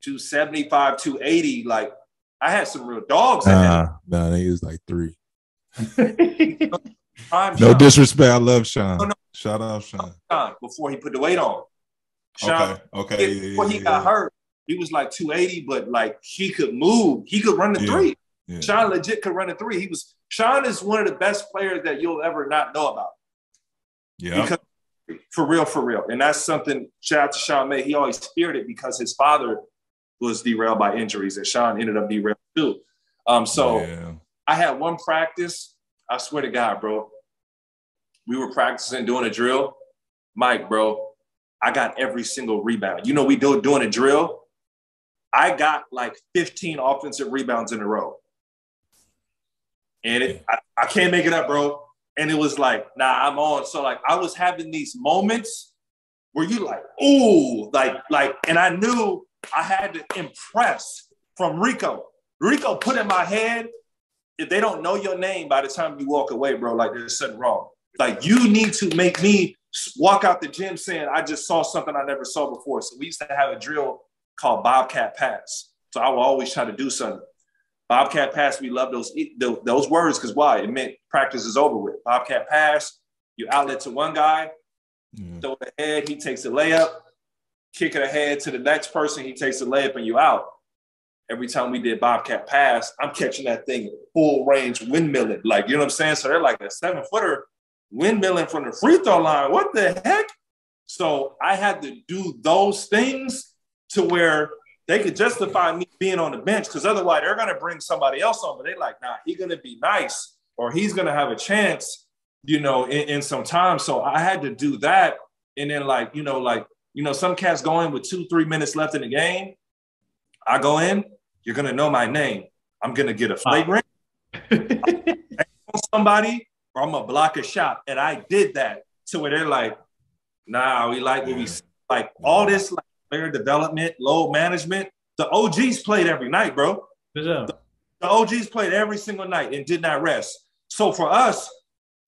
275, 280, like, I had some real dogs in there. Nah, he was like 3. No disrespect. I love Sean. No. Shout out Sean. Before he put the weight on. Sean, okay. Before he got hurt, he was like 280, but like he could move. He could run the three. Yeah. Sean legit could run the three. Sean is one of the best players that you'll ever not know about. Yeah. Because for real. And that's something, shout out to Sean May. He always feared it because his father was derailed by injuries, and Sean ended up derailed too. I had one practice. I swear to God, bro. We were practicing doing a drill. Mike, bro, I got every single rebound. We doing a drill. I got like 15 offensive rebounds in a row. And I can't make it up, bro. And it was like, nah, I'm on. So like I was having these moments where you like, ooh, like, and I knew I had to impress from Rico. Rico put in my head, if they don't know your name by the time you walk away, bro, like there's something wrong. Like you need to make me walk out the gym saying, I just saw something I never saw before. So we used to have a drill called Bobcat Pass. So I will always try to do something. Bobcat Pass, we love those words because why? It meant practice is over with. Bobcat Pass, you outlet to one guy, throw it ahead, he takes a layup, kick it ahead to the next person, he takes a layup and you out. Every time we did Bobcat Pass, I'm catching that thing full range windmilling. Like, you know what I'm saying? So they're like a 7-footer windmilling from the free throw line. What the heck? So I had to do those things to where they could justify me being on the bench because otherwise they're going to bring somebody else on. But they're like, nah, he's going to be nice or he's going to have a chance, in some time. So I had to do that. And then some cats go in with 2-3 minutes left in the game. I go in, you're going to know my name. I'm going to get a flagrant somebody or I'm going to block a shot. And I did that to where they're like, nah, we like what we see. Like all this like player development, load management. The OGs played every night, bro. The OGs played every single night and did not rest. So for us,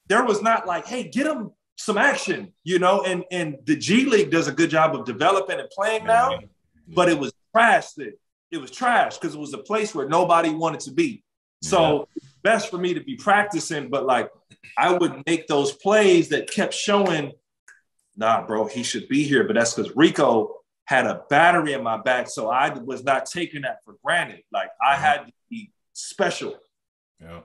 there was not like, hey, get them some action, and the G League does a good job of developing and playing now, but it was trash then. It was trash because it was a place where nobody wanted to be. So best for me to be practicing, but like I would make those plays that kept showing, nah, bro, he should be here. But that's because Rico had a battery in my back. So I was not taking that for granted. Like I had to be special. Yeah.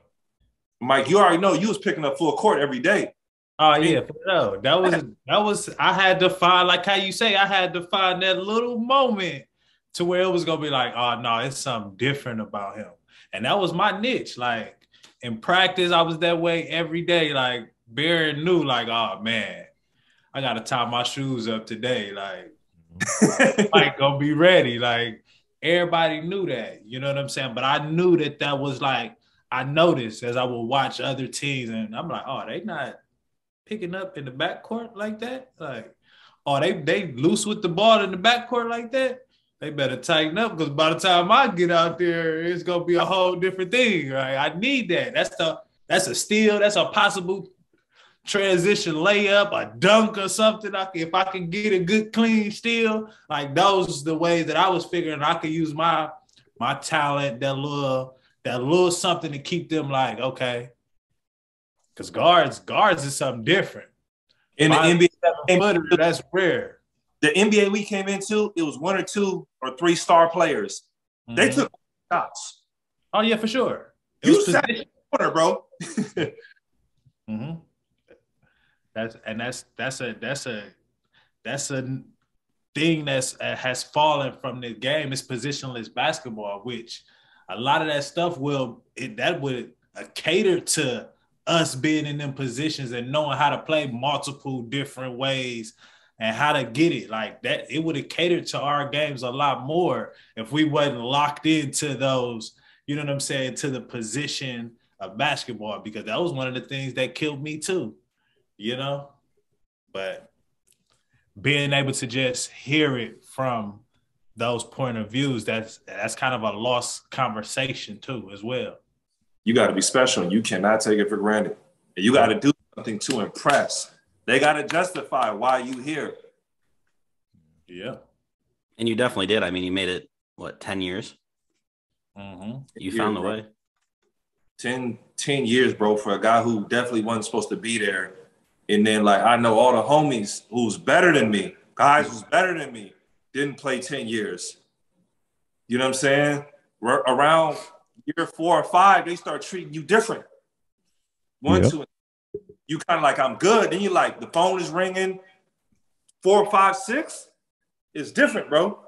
Mike, you already know you was picking up full court every day. Oh yeah, no. That was I had to find, like how you say, I had to find that little moment to where it was gonna be like, oh no, it's something different about him. And that was my niche. Like in practice, I was that way every day. Like Barry knew, like, oh man, I gotta tie my shoes up today. Like, like gonna be ready. Like everybody knew that. You know what I'm saying? But I knew that was like, I noticed as I would watch other teams, and I'm like, oh, they not picking up in the backcourt like that. Like, oh, they loose with the ball in the backcourt like that. They better tighten up because by the time I get out there, it's gonna be a whole different thing, right? I need that. That's a steal. That's a possible transition layup, a dunk or something. If I can get a good clean steal, like those the ways that I was figuring I could use my talent, that little something to keep them like, okay. Because guards is something different. In the NBA, that's rare. The NBA we came into, it was 1 or 2 or 3 star players. Mm-hmm. They took shots. Oh yeah, for sure. You sat in the corner, bro. Mm-hmm. That's that's a thing that's has fallen from the game. It's positionless basketball, which a lot of that stuff would cater to us being in them positions and knowing how to play multiple different ways and how to get it like that. It would have catered to our games a lot more if we wasn't locked into those, you know what I'm saying, to the position of basketball, because that was one of the things that killed me too, you know? But being able to just hear it from those point of views, that's kind of a lost conversation too as well. You got to be special. You cannot take it for granted. And you got to do something to impress. They got to justify why you here. Yeah. And you definitely did. I mean, you made it, 10 years? Mm-hmm. You found the way. 10 years, bro, for a guy who definitely wasn't supposed to be there. And then, like, I know all the homies who's better than me, guys who's better than me, didn't play 10 years. You know what I'm saying? Around year 4 or 5, they start treating you different. 1, 2, you kind of like, I'm good. Then you like, the phone is ringing. 4, 5, 6, it's different, bro.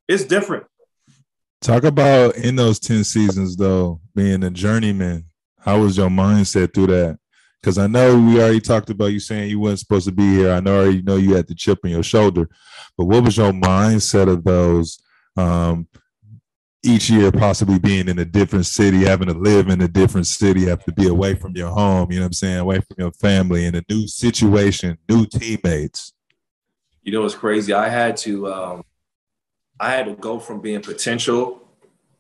It's different. Talk about in those 10 seasons, though, being a journeyman. How was your mindset through that? Because I know we already talked about you saying you weren't supposed to be here. I already know you had the chip on your shoulder. But what was your mindset of those each year possibly being in a different city, having to live in a different city, have to be away from your home, you know what I'm saying, away from your family, in a new situation, new teammates? You know what's crazy? I had to go from being potential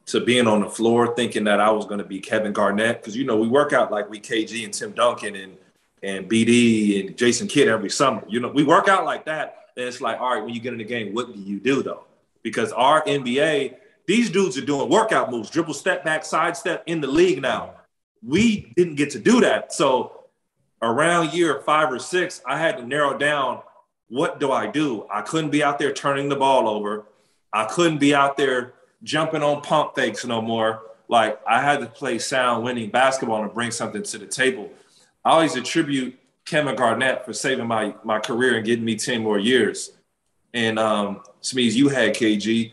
to being on the floor thinking that I was going to be Kevin Garnett. Because, you know, we work out like we KG and Tim Duncan and BD and Jason Kidd every summer. You know, we work out like that. Then it's like, all right, when you get in the game, what do you do, though? Because our NBA, these dudes are doing workout moves, dribble, step back, sidestep in the league now. We didn't get to do that. So around year 5 or 6, I had to narrow down, what do I do? I couldn't be out there turning the ball over. I couldn't be out there jumping on pump fakes no more. Like, I had to play sound winning basketball and bring something to the table. I always attribute Kevin Garnett for saving my career and getting me 10 more years. And Smeeze, you had KG.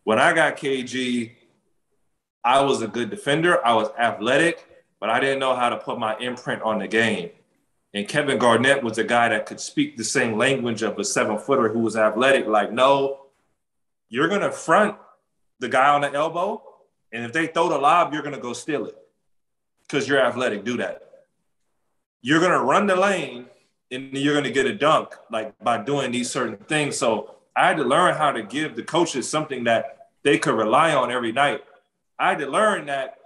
When I got KG, I was a good defender. I was athletic, but I didn't know how to put my imprint on the game. And Kevin Garnett was a guy that could speak the same language of a 7-footer who was athletic. Like, no, you're going to front the guy on the elbow, and if they throw the lob, you're going to go steal it because you're athletic. Do that. You're going to run the lane, and you're going to get a dunk, like, by doing these certain things. So I had to learn how to give the coaches something that they could rely on every night. I had to learn that,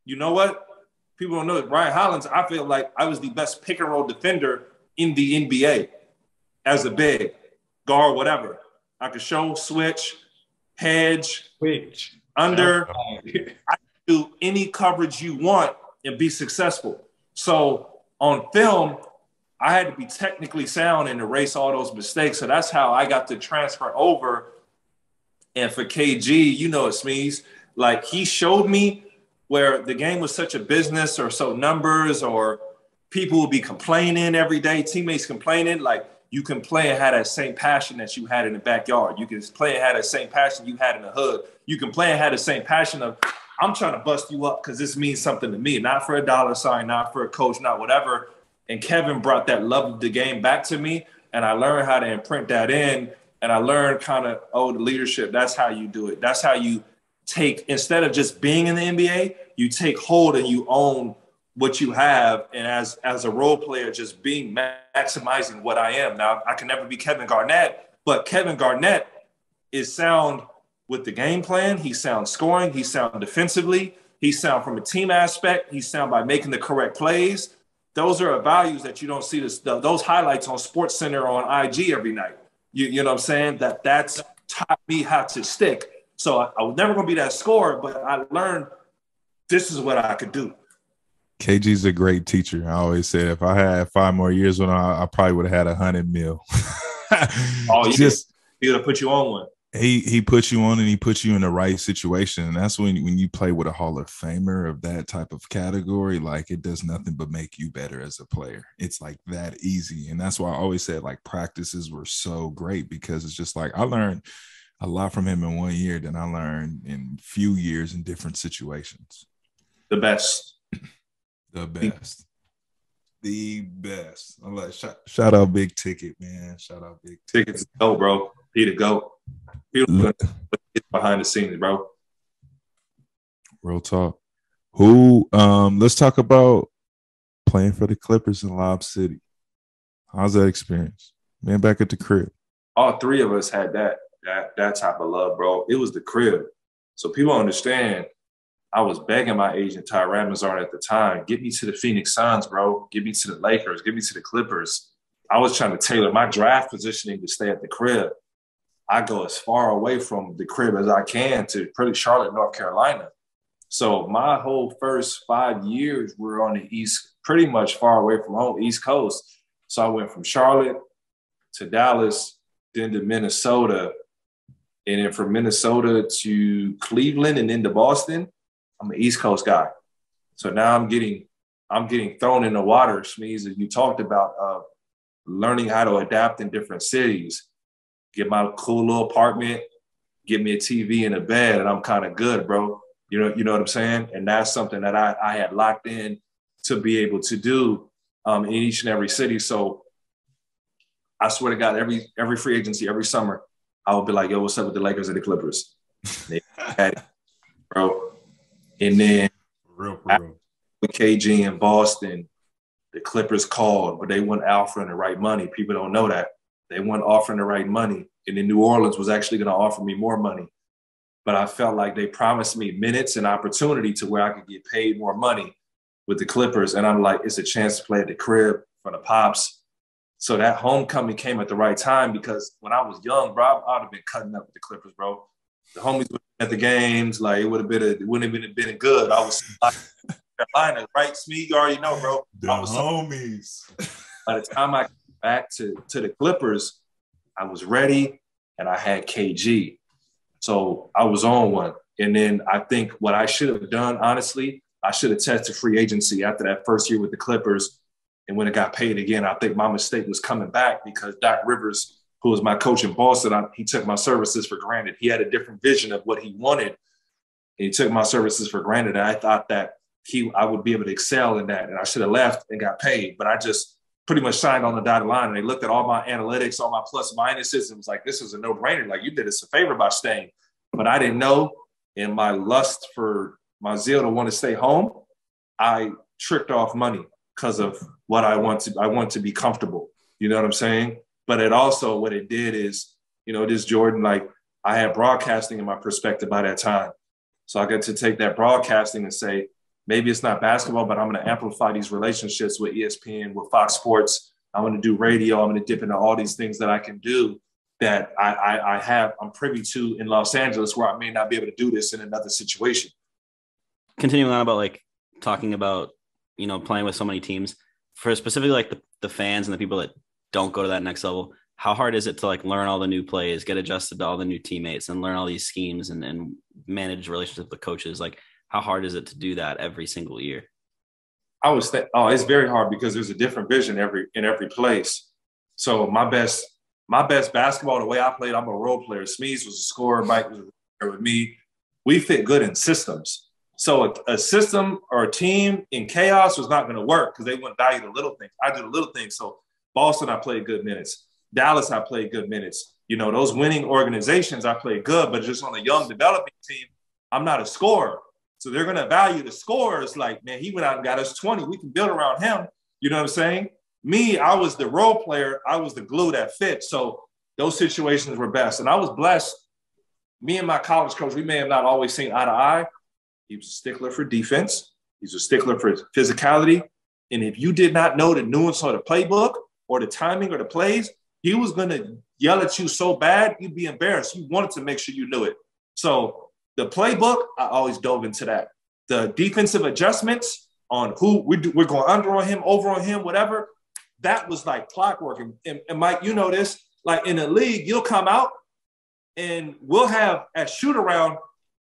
you know what? People don't know that Ryan Hollins, I feel like I was the best pick-and-roll defender in the NBA as a big guard, whatever. I could show, switch, hedge, under. I can do any coverage you want and be successful. So on film, I had to be technically sound and erase all those mistakes. So that's how I got to transfer over. And for KG, you know, it Smeeze, like, he showed me where the game was such a business, or so numbers, or people would be complaining every day, teammates complaining. Like, you can play and have that same passion that you had in the backyard. You can play and have that same passion you had in the hood. You can play and have the same passion of, I'm trying to bust you up because this means something to me, not for a dollar sign, not for a coach, not whatever. And Kevin brought that love of the game back to me, and I learned how to imprint that in, and I learned kind of, the leadership, that's how you do it. That's how you take, instead of just being in the NBA, you take hold and you own what you have. And as a role player, just being maximizing what I am. Now, I can never be Kevin Garnett, but Kevin Garnett is sound with the game plan. He's sound scoring. He's sound defensively. He's sound from a team aspect. He's sound by making the correct plays. Those are values that you don't see those highlights on SportsCenter on IG every night. You know what I'm saying? That's taught me how to stick. So I was never going to be that scorer, but I learned this is what I could do. KG's a great teacher. I always said if I had 5 more years with him, I probably would have had $100 million. Oh, yeah. He would have put you on one. He puts you on and he puts you in the right situation. And that's when you play with a Hall of Famer of that type of category, like it does nothing but make you better as a player. It's like that easy. And that's why I always said like practices were so great, because it's just like I learned a lot from him in 1 year than I learned in few years in different situations. The best. The best. The best. I'm like, shout out Big Ticket, man. Shout out Big Ticket. Tickets go, bro. He the GOAT. Behind the scenes, bro. Real talk. Let's talk about playing for the Clippers in Lob City. How's that experience? Man, back at the crib. All three of us had that type of love, bro. It was the crib. So people understand, I was begging my agent, Ty Ramazan, at the time, get me to the Phoenix Suns, bro. Get me to the Lakers. Get me to the Clippers. I was trying to tailor my draft positioning to stay at the crib. I go as far away from the crib as I can to pretty Charlotte, North Carolina. So my whole first 5 years were on the East, pretty much far away from home, East Coast. So I went from Charlotte to Dallas, then to Minnesota, and then from Minnesota to Cleveland and then to Boston. I'm an East Coast guy. So now I'm getting thrown in the water, Shmeez, as you talked about, learning how to adapt in different cities. Get my cool little apartment, get me a TV and a bed, and I'm kind of good, bro. You know what I'm saying? And that's something that I had locked in to be able to do in each and every city. So I swear to God, every free agency, every summer, I would be like, yo, what's up with the Lakers and the Clippers? They had it, bro. And then real. With KG in Boston, the Clippers called, but they weren't offering the right money. People don't know that. They weren't offering the right money. And then New Orleans was actually going to offer me more money. But I felt like they promised me minutes and opportunity to where I could get paid more money with the Clippers. And I'm like, it's a chance to play at the crib for the Pops. So that homecoming came at the right time, because when I was young, bro, I would have been cutting up with the Clippers, bro. The homies would have been at the games. Like, it wouldn't have been good. I was like, Carolina, right? Smee, you already know, bro. The homies. By the time I back to the Clippers, I was ready and I had KG. So I was on one. And then I think what I should have done, honestly, I should have tested free agency after that first year with the Clippers. And when it got paid again, I think my mistake was coming back, because Doc Rivers, who was my coach in Boston, he took my services for granted. He had a different vision of what he wanted. And he took my services for granted. And I thought that I would be able to excel in that. And I should have left and got paid. But I just pretty much signed on the dotted line, and they looked at all my analytics, all my plus minuses, and was like, this is a no-brainer. Like, you did us a favor by staying. But I didn't know, in my lust for my zeal to want to stay home, I tricked off money because of what I want to be comfortable. You know what I'm saying? But it also, what it did is, this Jordan, like, I had broadcasting in my perspective by that time. So I got to take that broadcasting and say, maybe it's not basketball, but I'm going to amplify these relationships with ESPN, with Fox Sports. I'm going to do radio. I'm going to dip into all these things that I can do that I'm privy to in Los Angeles, where I may not be able to do this in another situation. Continuing on about like talking about, playing with so many teams, for specifically like the fans and the people that don't go to that next level, how hard is it to like learn all the new plays, get adjusted to all the new teammates, and learn all these schemes and manage relationships with coaches? Like, how hard is it to do that every single year? It's very hard, because there's a different vision in every place. So my best basketball, the way I played, I'm a role player. Smeeze was a scorer, Mike was a player with me. We fit good in systems. So a system or a team in chaos was not going to work, because they wouldn't value the little things. I do the little things. So Boston, I played good minutes. Dallas, I played good minutes. Those winning organizations, I played good, but just on a young developing team, I'm not a scorer. So they're going to value the scorers. Like, man, he went out and got us 20. We can build around him. You know what I'm saying? Me, I was the role player. I was the glue that fit. So those situations were best. And I was blessed. Me and my college coach, we may have not always seen eye to eye. He was a stickler for defense. He's a stickler for physicality. And if you did not know the nuance or the playbook or the timing or the plays, he was going to yell at you so bad, you'd be embarrassed. You wanted to make sure you knew it. So the playbook, I always dove into that. The defensive adjustments on who we're going under on him, over on him, whatever, that was like clockwork. And Mike, you know this, like in the league, you'll come out and we'll have at shoot around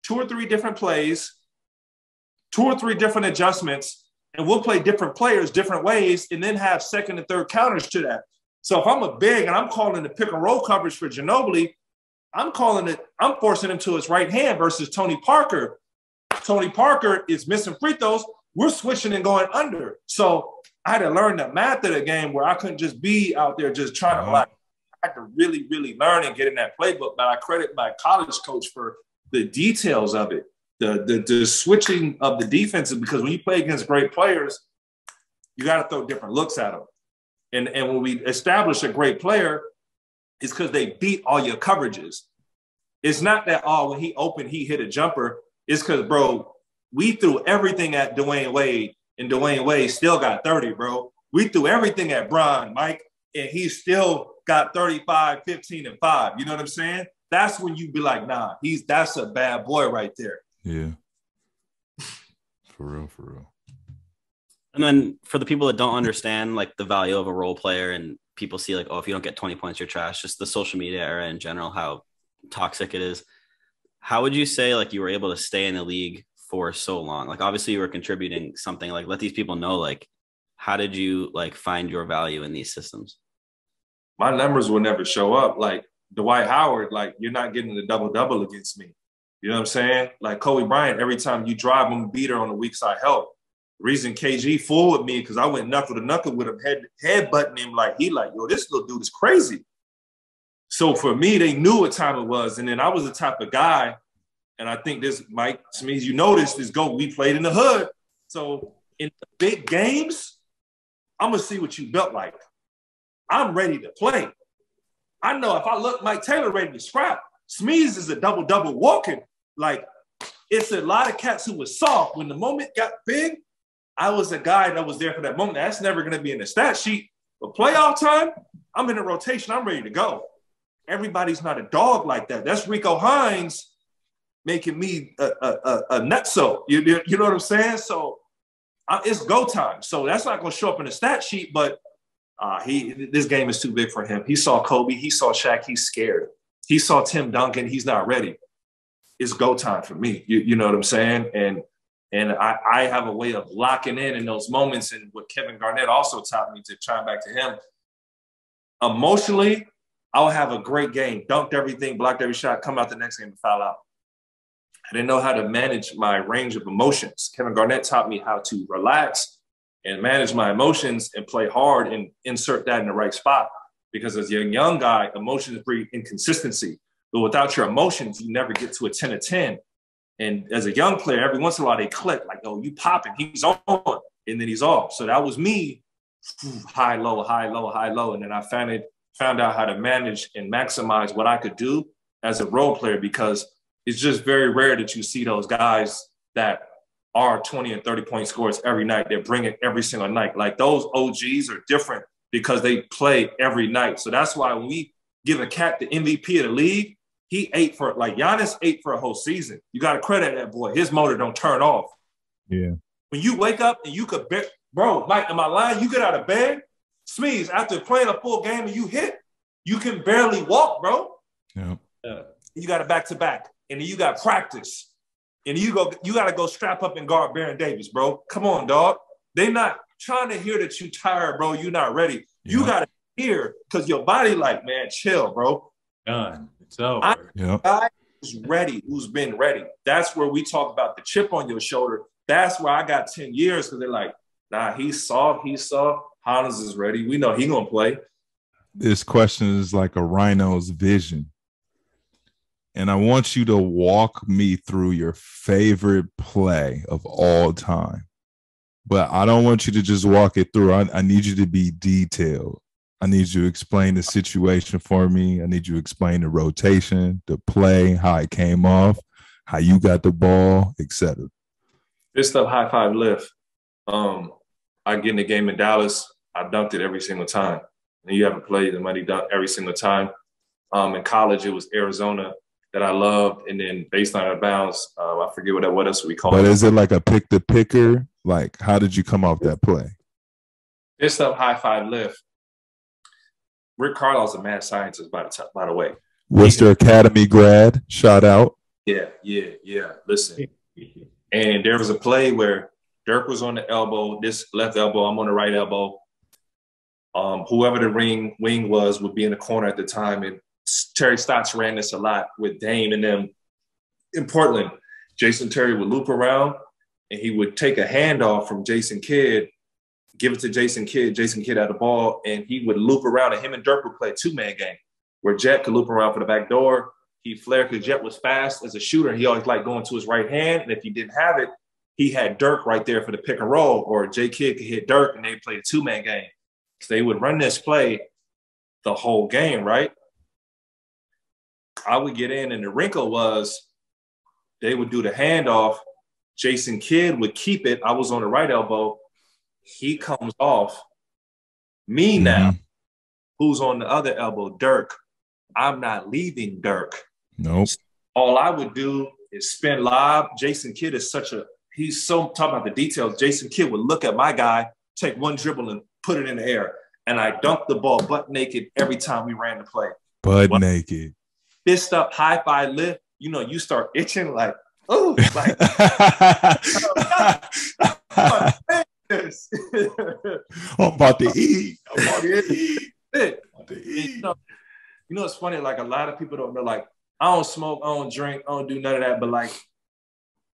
2 or 3 different plays, 2 or 3 different adjustments, and we'll play different players different ways and then have second and third counters to that. So if I'm a big and I'm calling the pick and roll coverage for Ginobili, I'm forcing him to his right hand versus Tony Parker. Tony Parker is missing free throws. We're switching and going under. So I had to learn the math of the game where I couldn't just be out there just trying to I had to really, really learn and get in that playbook. But I credit my college coach for the details of it, the switching of the defenses, because when you play against great players, you got to throw different looks at them. And when we establish a great player, it's because they beat all your coverages. It's not that, when he opened, he hit a jumper. It's because, bro, we threw everything at Dwayne Wade, and Dwayne Wade still got 30, bro. We threw everything at Bron, Mike, and he still got 35, 15, and 5. You know what I'm saying? That's when you be like, nah, that's a bad boy right there. Yeah. For real. And then for the people that don't understand like the value of a role player, and people see like, oh, if you don't get 20 points, you're trash. Just the social media era in general, how toxic it is. How would you say like you were able to stay in the league for so long? Like obviously you were contributing something. Like let these people know, like, how did you like find your value in these systems? My numbers will never show up. Like Dwight Howard, like you're not getting the double-double against me. You know what I'm saying? Like Kobe Bryant, every time you drive him, beat her on the weak side help. The reason KG fooled with me because I went knuckle to knuckle with him, head butting him yo, this little dude is crazy. So for me, they knew what time it was. And then I was the type of guy, and I think this, Mike, means you noticed this we played in the hood. So in the big games, I'm going to see what you built like. I'm ready to play. I know if I look Mike Taylor ready to scrap, Smeeze is a double-double walking. Like, it's a lot of cats who was soft. When the moment got big, I was a guy that was there for that moment. That's never going to be in the stat sheet. But playoff time, I'm in a rotation. I'm ready to go. Everybody's not a dog like that. That's Rico Hines making me a nutso. You know what I'm saying? So it's go time. So that's not going to show up in the stat sheet, but this game is too big for him. He saw Kobe. He saw Shaq. He's scared. He saw Tim Duncan. He's not ready. It's go time for me. You know what I'm saying? And I have a way of locking in those moments. And what Kevin Garnett also taught me, to chime back to him, emotionally, I'll have a great game, dunked everything, blocked every shot, come out the next game and foul out. I didn't know how to manage my range of emotions. Kevin Garnett taught me how to relax and manage my emotions and play hard and insert that in the right spot. Because as a young guy, emotions breed inconsistency. But without your emotions, you never get to a 10 of 10. And as a young player, every once in a while they click, like, oh, you popping, he's on, and then he's off. So that was me, high, low, high, low, high, low. And then I found out how to manage and maximize what I could do as a role player, because it's just very rare that you see those guys that are 20 and 30-point scorers every night. They bring it every single night. Like those OGs are different because they play every night. So that's why when we give a cat the MVP of the league, he ate for it. Like Giannis ate for a whole season. You got to credit that boy. His motor don't turn off. Yeah. When you wake up and you could bro, Mike, am I lying? You get out of bed, Smeeze, after playing a full game and you hit, you can barely walk, bro. Yeah. You got a back-to-back. And then you got practice. And you got to go strap up and guard Baron Davis, bro. Come on, dog. They not trying to hear that you tired, bro. You're not ready. Yeah. You got to hear, because your body like, man, chill, bro. Done. It's over. Guy who's ready, who's been ready. That's where we talk about the chip on your shoulder. That's where I got 10 years, because they're like, nah, he's soft. Hollins is ready. We know he's going to play. This question is like a rhino's vision. And I want you to walk me through your favorite play of all time. But I don't want you to just walk it through. I need you to be detailed. I need you to explain the situation for me. I need you to explain the rotation, the play, how it came off, how you got the ball, etc. This stuff, high five lift. I get in the game in Dallas. I dunked it every single time. And you haven't played the money dunk every single time. In college, it was Arizona that I loved, and then baseline out of bounds. I forget what else we call it. But is it like a pick the picker? Like, how did you come off that play? This stuff, high five lift. Rick Carlisle's a mad scientist, by the way. Worcester Academy grad. Shout out. Yeah. Listen. And there was a play where Dirk was on the elbow, this left elbow, I'm on the right elbow. Whoever the wing was would be in the corner at the time. And Terry Stotts ran this a lot with Dame and them in Portland. Jason Terry would loop around and he would take a handoff from Jason Kidd, give it to Jason Kidd. Jason Kidd had the ball and he would loop around and him and Dirk would play a two-man game where Jet could loop around for the back door. He'd flare because Jet was fast as a shooter. He always liked going to his right hand. And if he didn't have it, he had Dirk right there for the pick and roll, or J Kidd could hit Dirk and they played a two-man game. So they would run this play the whole game, right? I would get in and the wrinkle was they would do the handoff. Jason Kidd would keep it. I was on the right elbow. He comes off. Me now, who's on the other elbow, Dirk. I'm not leaving Dirk. Nope. All I would do is spin lob. Jason Kidd is he's so talking about the details. Jason Kidd would look at my guy, take one dribble and put it in the air. And I dunked the ball butt naked every time we ran the play. Butt naked. Fist up, high five lift. You know, you start itching like, oh, like, I'm about to eat. You know, it's funny, like a lot of people don't know, like, I don't smoke, I don't drink, I don't do none of that. But like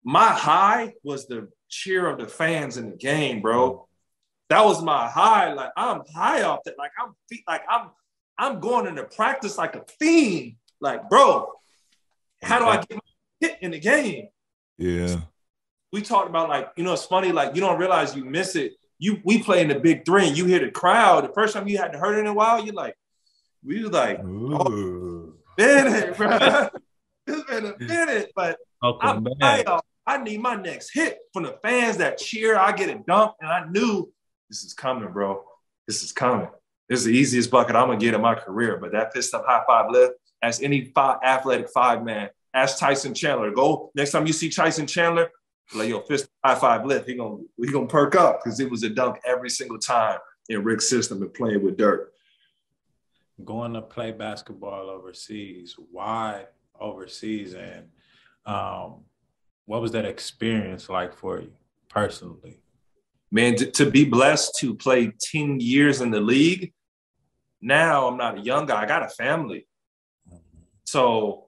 my high was the cheer of the fans in the game, bro. That was my high. Like I'm high off that. I'm going into practice like a fiend. Like, bro, how do I get my hit in the game? Yeah. We talked about like, you know, it's funny, like you don't realize you miss it. We play in the big three and you hear the crowd. The first time you hadn't heard it in a while, you're like, we was like, oh, minute, bro. It's been a minute, but I need my next hit from the fans that cheer. I get it dunked, and I knew this is coming, bro. This is coming. This is the easiest bucket I'm gonna get in my career. But that fist up high five lift, as any athletic five man, ask Tyson Chandler. Go next time you see Tyson Chandler, like yo, fist high five lift. He gonna perk up because it was a dunk every single time in Rick's system and playing with Dirk. Going to play basketball overseas, why overseas, and what was that experience like for you personally? Man, to be blessed to play 10 years in the league, now I'm not a young guy. I got a family. So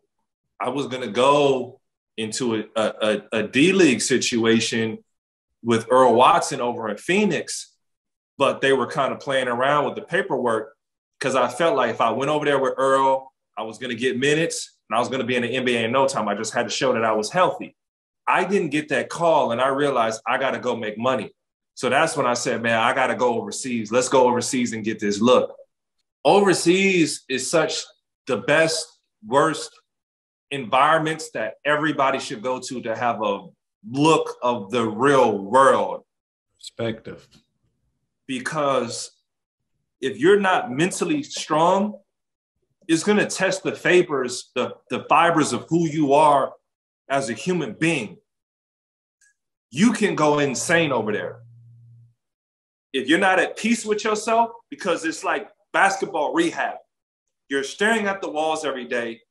I was going to go into a D-League situation with Earl Watson over in Phoenix, but they were kind of playing around with the paperwork because I felt like if I went over there with Earl, I was going to get minutes and I was going to be in the NBA in no time. I just had to show that I was healthy. I didn't get that call and I realized I got to go make money. So that's when I said, man, I got to go overseas. Let's go overseas and get this look. Overseas is such the best, worst environments that everybody should go to have a look of the real world. Perspective. Because if you're not mentally strong, it's going to test the fibers of who you are as a human being. You can go insane over there. If you're not at peace with yourself, because it's like basketball rehab. You're staring at the walls every day.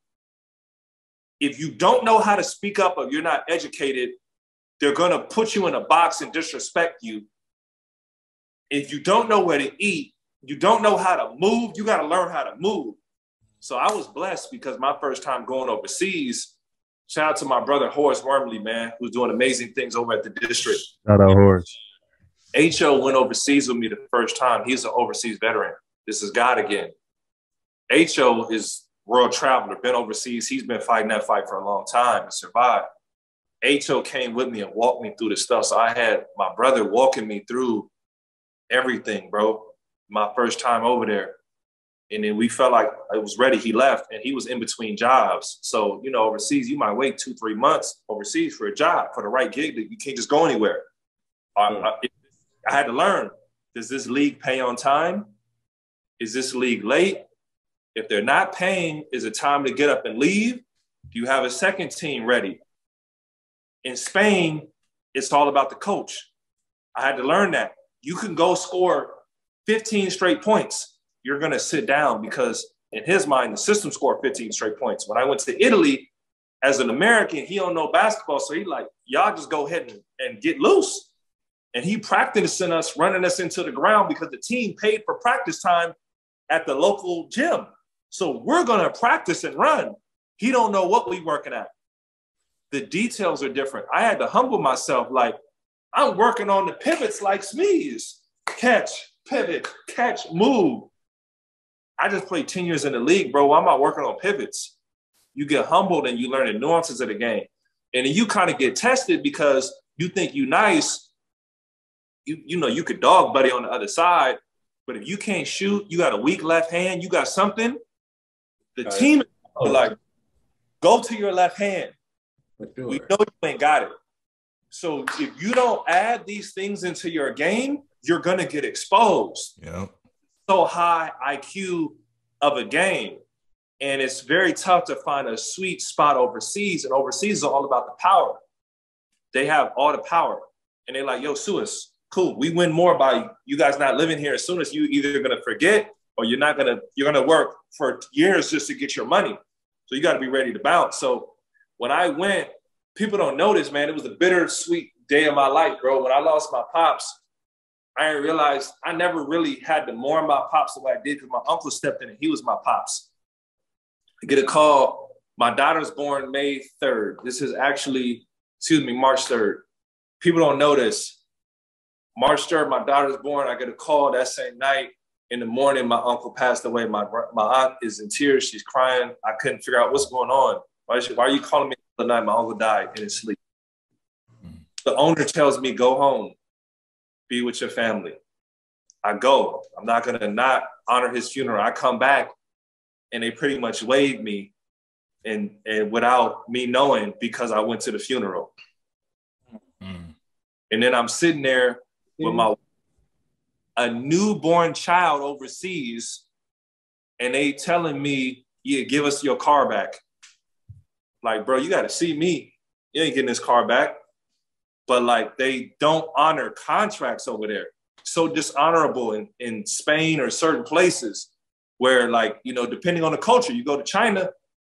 If you don't know how to speak up or you're not educated, they're going to put you in a box and disrespect you. If you don't know where to eat, you don't know how to move, you got to learn how to move. So I was blessed because my first time going overseas, shout out to my brother, Horace Wormley, man, who's doing amazing things over at the district. Shout out, Horace. H.O. went overseas with me the first time. He's an overseas veteran. This is God again. H.O. is world traveler, been overseas. He's been fighting that fight for a long time and survived. H.O. came with me and walked me through the stuff. So I had my brother walking me through everything, bro. My first time over there. And then we felt like I was ready. He left and he was in between jobs. So, you know, overseas, you might wait 2-3 months overseas for a job, for the right gig. That you can't just go anywhere. I had to learn, does this league pay on time? Is this league late? If they're not paying, is it time to get up and leave? Do you have a second team ready? In Spain, it's all about the coach. I had to learn that. You can go score 15 straight points. You're going to sit down because in his mind, the system scored 15 straight points. When I went to Italy, as an American, he don't know basketball. So he like, y'all just go ahead and get loose. And he practicing us, running us into the ground because the team paid for practice time at the local gym. So we're going to practice and run. He don't know what we working at. The details are different. I had to humble myself. Like, I'm working on the pivots like Smeeze. Catch, pivot, catch, move. I just played 10 years in the league, bro. I'm not working on pivots. You get humbled and you learn the nuances of the game. And then you kind of get tested because you think you nice. You know, you could dog buddy on the other side, but if you can't shoot, you got a weak left hand, you got something, the team is like, go to your left hand. Sure. We know you ain't got it. So if you don't add these things into your game, you're going to get exposed. Yeah. So high IQ of a game. And it's very tough to find a sweet spot overseas. And overseas is all about the power. They have all the power. And they're like, yo, Suis, cool. We win more by you guys not living here. As soon as you either going to forget or you're going to work for years just to get your money. So you got to be ready to bounce. So when I went, people don't notice, man, it was a bittersweet day of my life, bro. When I lost my pops, I realized I never really had to mourn my pops the way I did because my uncle stepped in and he was my pops. I get a call. My daughter's born May 3rd. This is actually, March 3rd. People don't know this. March 3rd, my daughter's born. I get a call that same night. In the morning, my uncle passed away. My aunt is in tears. She's crying. I couldn't figure out what's going on. Why are you calling me the night my uncle died in his sleep? The owner tells me, go home, be with your family. I go. I'm not going to not honor his funeral. I come back, and they pretty much waved me and without me knowing because I went to the funeral. And then I'm sitting there with a newborn child overseas, and they telling me, yeah, give us your car back. Like, bro, you got to see me. You ain't getting this car back. But, like, they don't honor contracts over there. So dishonorable in Spain or certain places where, like, you know, depending on the culture, you go to China,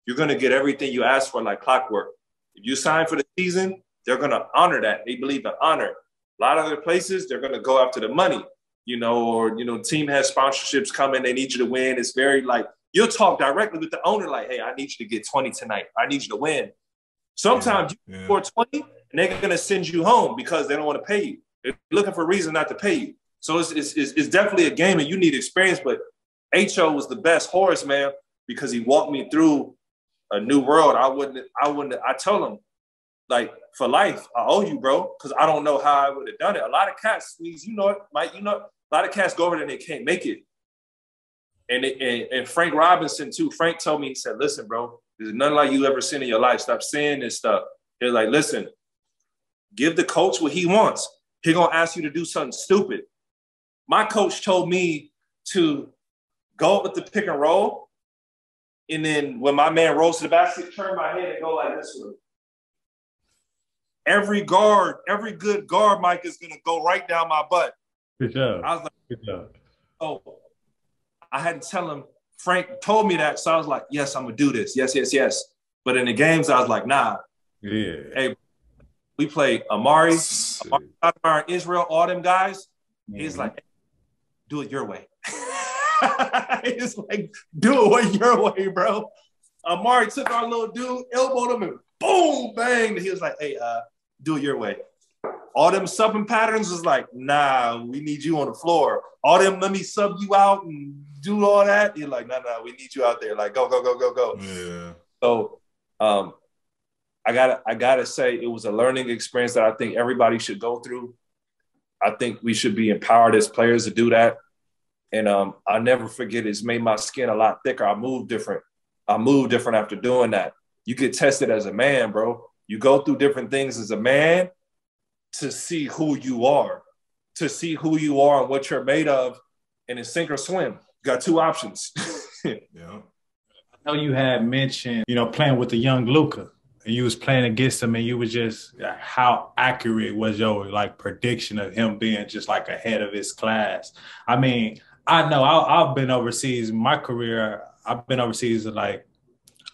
you're going to get everything you ask for like clockwork. If you sign for the season, they're going to honor that. They believe in honor. A lot of other places, they're going to go after the money, you know, or, you know, team has sponsorships coming. They need you to win. It's very like, you'll talk directly with the owner like, hey, I need you to get 20 tonight. I need you to win. Sometimes you score 20 and they're going to send you home because they don't want to pay you. They're looking for a reason not to pay you. So it's definitely a game and you need experience. But H.O. was the best horse, man, because he walked me through a new world. I tell him, like, for life, I owe you, bro, because I don't know how I would have done it. A lot of cats, Squeeze, you know it, Mike, you know it. A lot of cats go over there and they can't make it. And Frank Robinson, too. Frank told me, he said, listen, bro, there's nothing like you ever seen in your life. Stop saying this stuff. They're like, listen, give the coach what he wants. He's going to ask you to do something stupid. My coach told me to go with the pick and roll, and then when my man rolls to the basket, turn my head and go like this one. Every good guard, Mike, is going to go right down my butt. Good job. I was like, good job. Oh, I had to tell him. Frank told me that, so I was like, yes, I'm going to do this. Yes, yes, yes. But in the games, I was like, nah. Yeah. Hey, we played Amari, Israel, all them guys. He's like, do it your way. It's like, do it your way, bro. Amari took our little dude, elbowed him, and boom, bang. He was like, hey, do it your way. All them subbing patterns was like, nah, we need you on the floor. All them, let me sub you out and do all that. You're like, nah, we need you out there. Like, go, go, go, go, go. Yeah. So I gotta say it was a learning experience that I think everybody should go through. I think we should be empowered as players to do that. And I'll never forget, it's made my skin a lot thicker. I moved different after doing that. You get tested as a man, bro. You go through different things as a man to see who you are and what you're made of, and it's sink or swim. You got two options. Yeah. I know you had mentioned, playing with the young Luka, and you was playing against him, and you was just, how accurate was your prediction of him being just ahead of his class? I mean, I know I've been overseas in my career. I've been overseas in like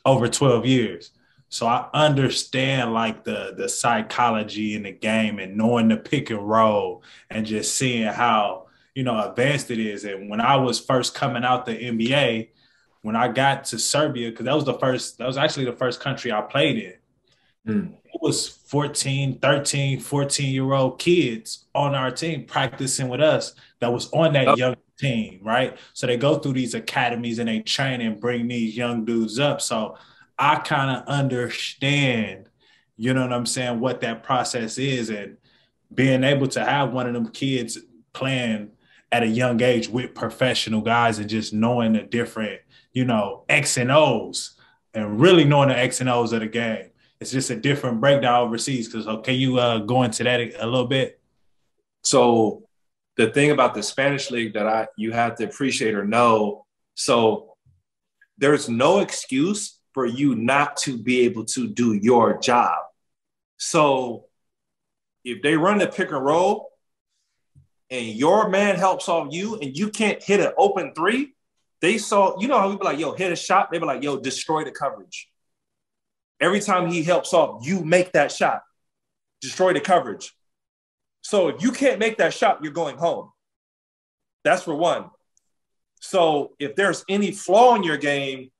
over 12 years. So I understand like the psychology in the game and knowing the pick and roll and just seeing how, advanced it is. And when I was first coming out the NBA, when I got to Serbia, because that was actually the first country I played in. It was 14-year-old kids on our team practicing with us that was on that young team, right? So they go through these academies and they train and bring these young dudes up. So I kind of understand, you know what I'm saying, what that process is, and being able to have one of them kids playing at a young age with professional guys and just knowing the different, X and O's and really knowing the X and O's of the game. It's just a different breakdown overseas. Because can you go into that a little bit? So the thing about the Spanish league that you have to appreciate or know, so there's no excuse for you not to be able to do your job. So if they run the pick and roll and your man helps off you and you can't hit an open three, they saw, how we be like, yo, hit a shot. They be like, yo, destroy the coverage. Every time he helps off, you make that shot, destroy the coverage. So if you can't make that shot, you're going home. That's for one. So if there's any flaw in your game,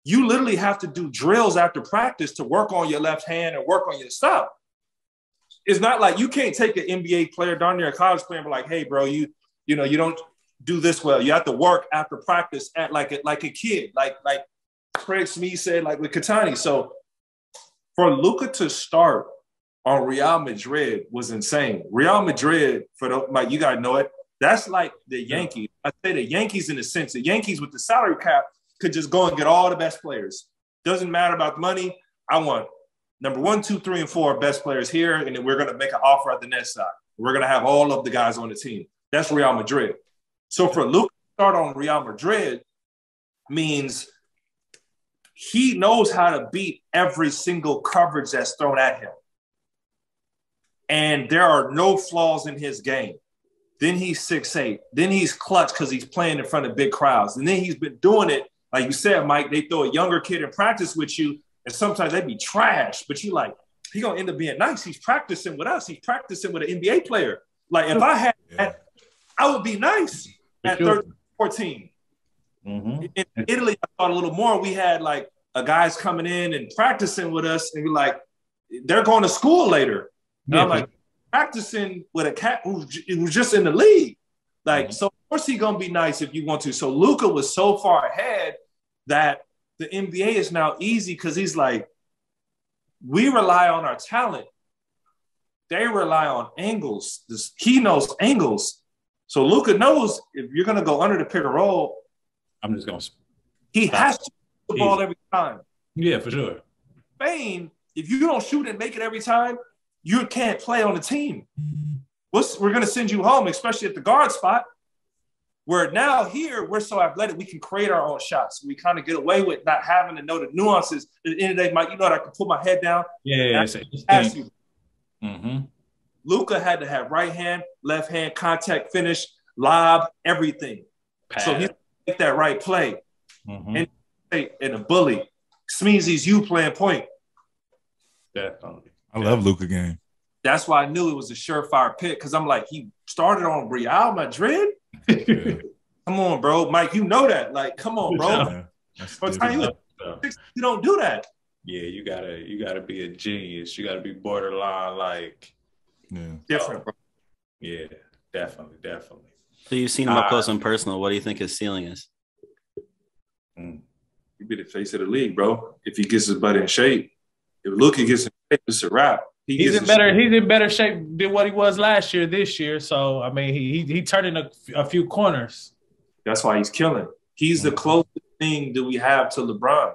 you literally have to do drills after practice to work on your left hand and work on your stuff. It's not like you can't take an NBA player down there, a college player, and be like, hey, bro, you don't do this well. You have to work after practice at like a kid, like Craig Smith said, like with Katani. So for Luka to start on Real Madrid was insane. Real Madrid, you got to know it, that's like the Yankees. I say the Yankees in a sense. The Yankees with the salary cap could just go and get all the best players. Doesn't matter about the money. I want number 1, 2, 3, and 4 best players here, and then we're going to make an offer at the next side. We're going to have all of the guys on the team. That's Real Madrid. So for Luka to start on Real Madrid means he knows how to beat every single coverage that's thrown at him. And there are no flaws in his game. Then he's 6'8". Then he's clutch because he's playing in front of big crowds. And then he's been doing it. Like you said, Mike, they throw a younger kid in practice with you, and sometimes they be trash. But you like, he going to end up being nice. He's practicing with us. He's practicing with an NBA player. Like if I had that, I would be nice at 13, 14. Mm-hmm. In Italy, I thought a little more. We had like guys coming in and practicing with us, and we're like, they're going to school later. And I'm like, practicing with a cat who was just in the league. Like, so of course he's going to be nice if you want to. So Luka was so far ahead that the NBA is now easy because he's like, we rely on our talent. They rely on angles. He knows angles. So Luka knows if you're going to go under the pick and roll, I'm just going to. He has to shoot the ball every time. Yeah, for sure. Spain, if you don't shoot and make it every time, you can't play on the team. We're going to send you home, especially at the guard spot, where now here we're so athletic, we can create our own shots. We kind of get away with not having to know the nuances. At the end of the day, Mike, I can put my head down. Yeah. Ask you. Mm-hmm. Luka had to have right hand, left hand, contact, finish, lob, everything. So he make that right play. Mm-hmm. And a bully. Smeezy's you playing point. Definitely. I love Luka game. That's why I knew it was a surefire pick, because I'm like, he started on Real Madrid? Yeah. Come on, bro. Mike, you know that. Like, come on, bro. Yeah. You don't do that. Yeah, you gotta be a genius. You gotta be borderline, like different, bro. Yeah, definitely. So you've seen him up close and personal. What do you think his ceiling is? He'd be the face of the league, bro. If he gets his butt in shape. If Luka gets in shape, it's a wrap. He's in better shape than what he was last year, this year. So, I mean, he turned in a few corners. That's why he's killing. He's the closest thing that we have to LeBron.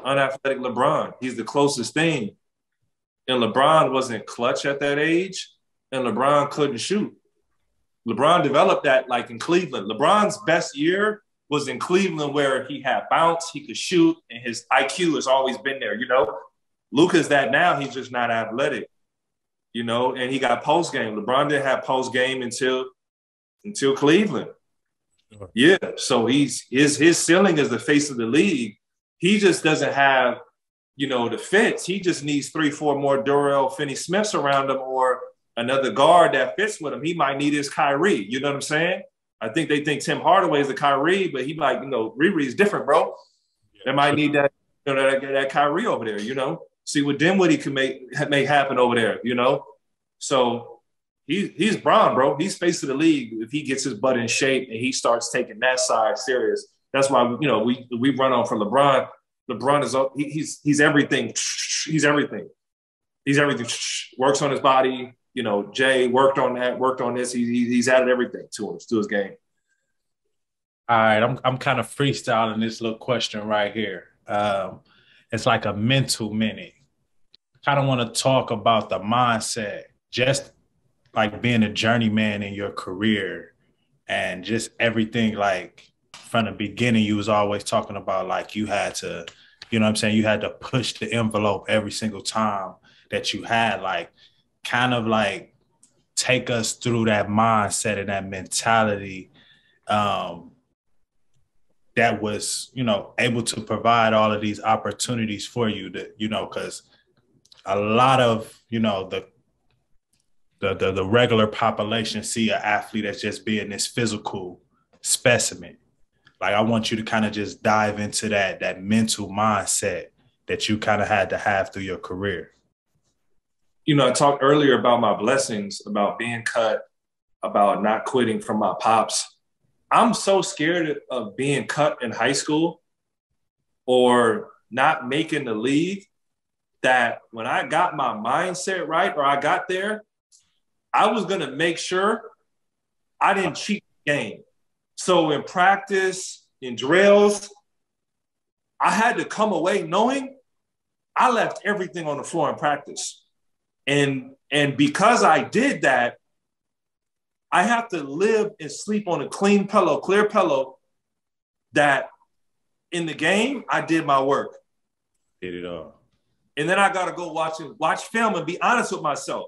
Unathletic LeBron. He's the closest thing. And LeBron wasn't clutch at that age, and LeBron couldn't shoot. LeBron developed that like in Cleveland. LeBron's best year was in Cleveland, where he had bounce, he could shoot, and his IQ has always been there, Luka's that now, he's just not athletic, and he got post game. LeBron didn't have post game until Cleveland. Yeah. So his ceiling is the face of the league. He just doesn't have, the fits. He just needs 3-4 more Durrell Finney-Smiths around him or another guard that fits with him. He might need his Kyrie. You know what I'm saying? I think they think Tim Hardaway is the Kyrie, but he might, Riri's different, bro. They might need that, that Kyrie over there, See what Dinwiddie can make happen over there, So he's Bron, bro. He's face of the league if he gets his butt in shape and he starts taking that side serious. That's why, we run on for LeBron. LeBron is he's everything. He's everything. He's everything. Works on his body. Jay worked on that. Worked on this. He's added everything to his game. All right, I'm kind of freestyling this little question right here. It's like a mental minute. Kind of want to talk about the mindset, just like being a journeyman in your career, and just everything like. From the beginning, you was always talking about like you had to, you had to push the envelope every single time that you had, like kind of like take us through that mindset and that mentality that was, able to provide all of these opportunities for you to, because a lot of, the regular population see an athlete as just being this physical specimen. Like, I want you to kind of just dive into that mental mindset that you kind of had to have through your career. I talked earlier about my blessings, about being cut, about not quitting from my pops. I'm so scared of being cut in high school or not making the league that when I got my mindset right or I got there, I was going to make sure I didn't cheat the game. So in practice, in drills, I had to come away knowing I left everything on the floor in practice. And because I did that, I have to live and sleep on a clean pillow, clear pillow, that in the game, I did my work. Did it all. And then I got to go watch film and be honest with myself.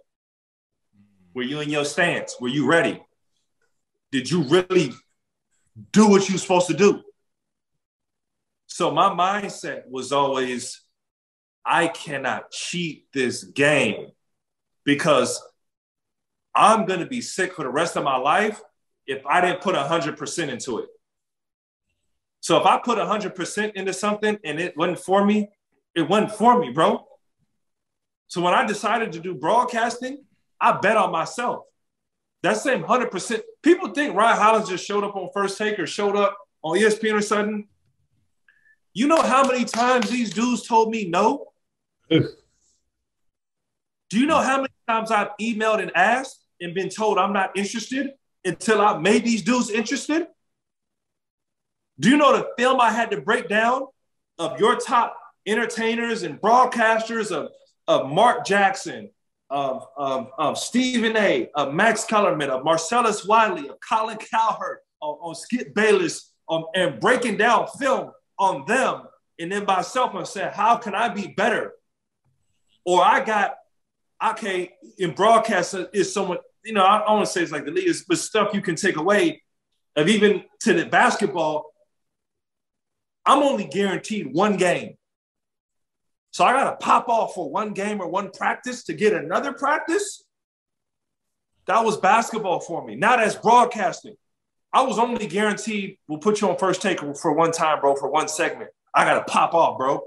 Were you in your stance? Were you ready? Did you really do what you're supposed to do? So my mindset was always, I cannot cheat this game because I'm going to be sick for the rest of my life if I didn't put 100% into it. So if I put 100% into something and it wasn't for me, it wasn't for me, bro. So when I decided to do broadcasting, I bet on myself. That same 100%. People think Ryan Hollins just showed up on First Take or showed up on ESPN or something. You know how many times these dudes told me no? Do you know how many times I've emailed and asked and been told I'm not interested until I made these dudes interested? Do you know the film I had to break down of your top entertainers and broadcasters of Mark Jackson, of Stephen A., of Max Kellerman, of Marcellus Wiley, of Colin Cowherd, on Skip Bayless, and breaking down film on them, and then myself and saying, how can I be better? Or in broadcast is someone, I don't want to say it's like the league, but stuff you can take away of even to the basketball. I'm only guaranteed one game. So I got to pop off for one game or one practice to get another practice. That was basketball for me, not as broadcasting. I was only guaranteed, we'll put you on First Take for one time, bro, for one segment. I got to pop off, bro.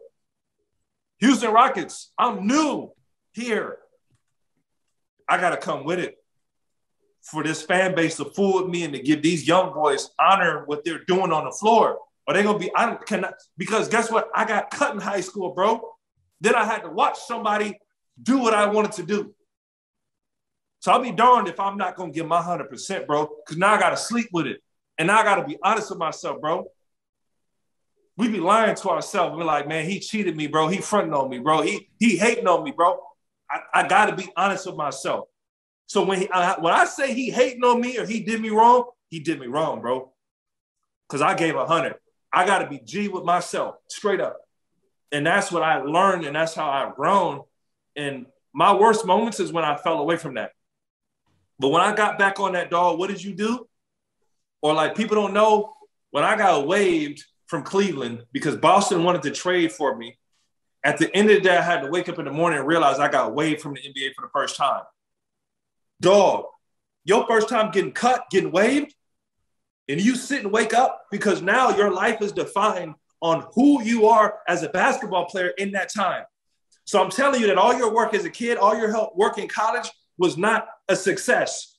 Houston Rockets, I'm new here. I got to come with it for this fan base to fool with me and to give these young boys honor what they're doing on the floor. Or they're going to be, because guess what? I got cut in high school, bro. Then I had to watch somebody do what I wanted to do. So I'll be darned if I'm not going to give my 100%, bro, because now I got to sleep with it. And now I got to be honest with myself, bro. We be lying to ourselves. We're like, man, he cheated me, bro. He fronting on me, bro. He hating on me, bro. I got to be honest with myself. So when I say he hating on me or he did me wrong, bro. Because I gave 100. I got to be G with myself, straight up. And that's what I learned, and that's how I've grown. And my worst moments is when I fell away from that. But when I got back on that, dog, what did you do? Or like people don't know, when I got waived from Cleveland because Boston wanted to trade for me, at the end of the day, I had to wake up in the morning and realize I got waived from the NBA for the first time. Dog, your first time getting cut, getting waived, and you sit and wake up because now your life is defined on who you are as a basketball player in that time. So I'm telling you that all your work as a kid, all your work in college was not a success,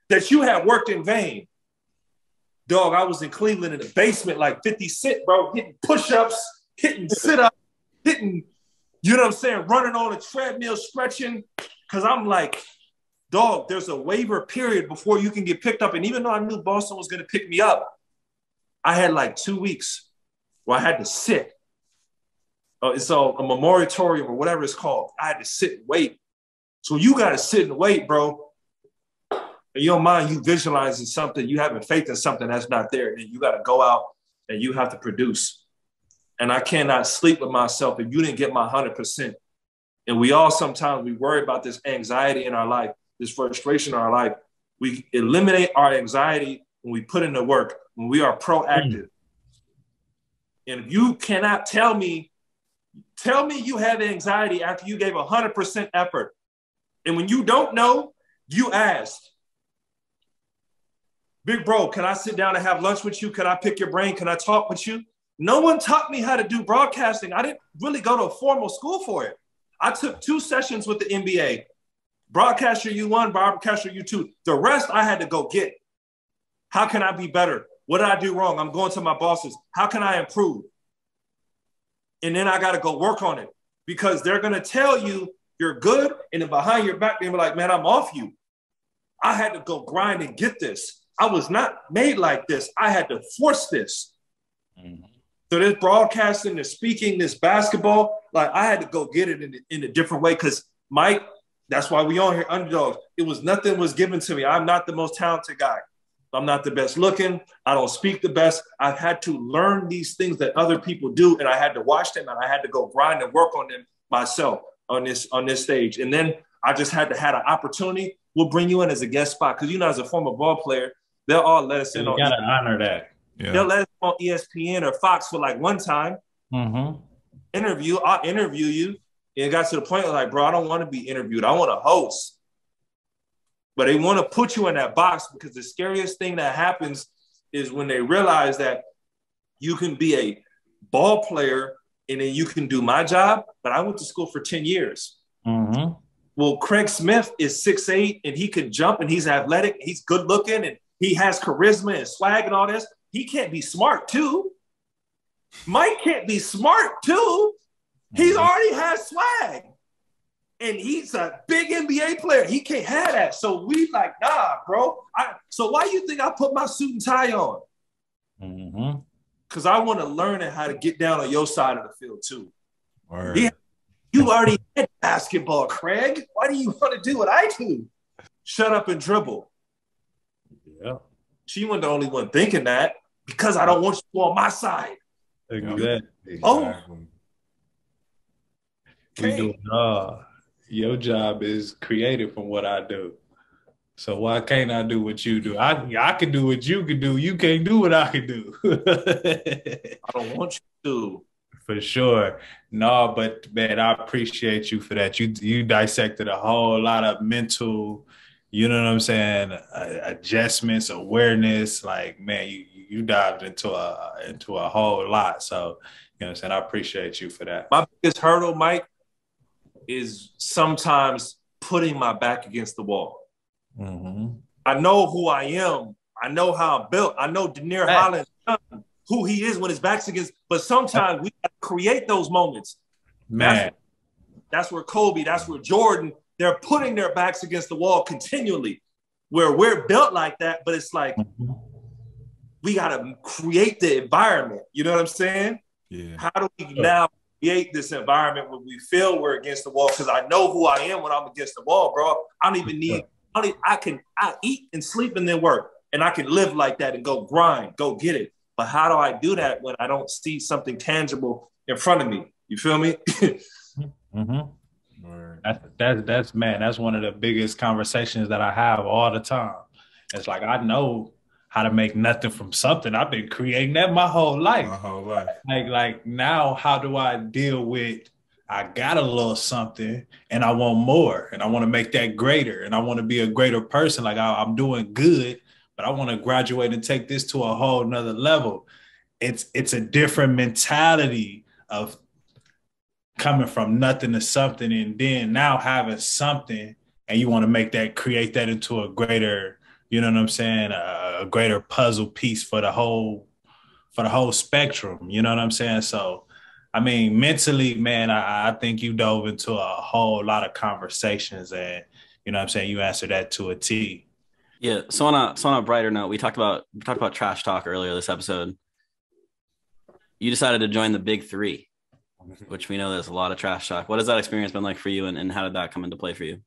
that you had worked in vain. Dog, I was in Cleveland in the basement like 50 Cent, bro, hitting push-ups, hitting sit-ups, hitting, you know what I'm saying, running on a treadmill, stretching, because I'm like, dog, there's a waiver period before you can get picked up. And even though I knew Boston was going to pick me up, I had like 2 weeks where I had to sit. It's a moratorium or whatever it's called. I had to sit and wait. So you got to sit and wait, bro. In your mind, you visualizing something, you having faith in something that's not there. And you got to go out and you have to produce. And I cannot sleep with myself if you didn't get my 100%. And we all sometimes we worry about this anxiety in our life, this frustration in our life. We eliminate our anxiety when we put in the work, when we are proactive. And if you cannot tell me you have anxiety after you gave 100% effort. And when you don't know, you ask, big bro, can I sit down and have lunch with you? Can I pick your brain? Can I talk with you? No one taught me how to do broadcasting. I didn't really go to a formal school for it. I took 2 sessions with the NBA. Broadcaster U1, broadcaster U2. The rest I had to go get. How can I be better? What did I do wrong? I'm going to my bosses. How can I improve? And then I got to go work on it because they're going to tell you you're good. And then behind your back, they'll be like, man, I'm off you. I had to go grind and get this. I was not made like this. I had to force this. Mm-hmm. So this broadcasting, this speaking, this basketball, like I had to go get it in a different way because Mike, that's why we on here, Underdogs. Nothing was given to me. I'm not the most talented guy. I'm not the best looking. I don't speak the best. I've had to learn these things that other people do, and I had to watch them, and I had to go grind and work on them myself on this stage. And then I just had to have an opportunity. We'll bring you in as a guest spot because, as a former ball player, they'll all let us in. You got to honor that. Yeah. They'll let us on ESPN or Fox for like one time. Mm-hmm. I'll interview you. And it got to the point like, bro, I don't want to be interviewed. I want to host. But they want to put you in that box because the scariest thing that happens is when they realize that you can be a ball player and then you can do my job, but I went to school for 10 years. Mm-hmm. Well, Craig Smith is 6'8", and he can jump, and he's athletic, he's good looking, and he has charisma and swag and all this. He can't be smart too. Mike can't be smart too. He already has swag. And he's a big NBA player. He can't have that. So we like, nah, bro. So why you think I put my suit and tie on? Mm-hmm. Because I want to learn how to get down on your side of the field too. Word. Yeah, you already had basketball, Craig. Why do you want to do what I do? Shut up and dribble. Yeah. She wasn't the only one thinking that because I don't want you on my side. Exactly. Oh. We do your job is creative from what I do. So why can't I do what you do? I can do what you can do. You can't do what I can do. I don't want you to. For sure. No, but man, I appreciate you for that. You dissected a whole lot of mental, you know what I'm saying, adjustments, awareness. Like, man, you dived into a whole lot. So, you know what I'm saying? I appreciate you for that. My biggest hurdle, Mike, is sometimes putting my back against the wall. Mm-hmm. I know who I am. I know how I'm built. I know Ryan Hollins, who he is when his back's against. But sometimes we have to create those moments. Man. That's where Kobe, that's where Jordan, they're putting their backs against the wall continually. Where we're built like that, but it's like we got to create the environment. You know what I'm saying? Yeah. How do we now create this environment where we feel we're against the wall? Because I know who I am when I'm against the wall, bro. I don't even need, I eat and sleep and then work. And I can live like that and go grind, go get it. But how do I do that when I don't see something tangible in front of me? You feel me? Mm-hmm. That's one of the biggest conversations that I have all the time. It's like, I know how to make nothing from something. I've been creating that my whole life. Like now, how do I deal with, I got a little something and I want more and I want to make that greater and I want to be a greater person. Like I'm doing good, but I want to graduate and take this to a whole nother level. It's a different mentality of coming from nothing to something and then now having something and you want to make that, create that into a greater, you know what I'm saying, a greater puzzle piece for the whole spectrum, you know what I'm saying? So, I mean, mentally, man, I think you dove into a whole lot of conversations and, you know what I'm saying, you answered that to a T. Yeah. So on a brighter note, we talked about trash talk earlier this episode. You decided to join the Big Three, which we know there's a lot of trash talk. What has that experience been like for you and how did that come into play for you?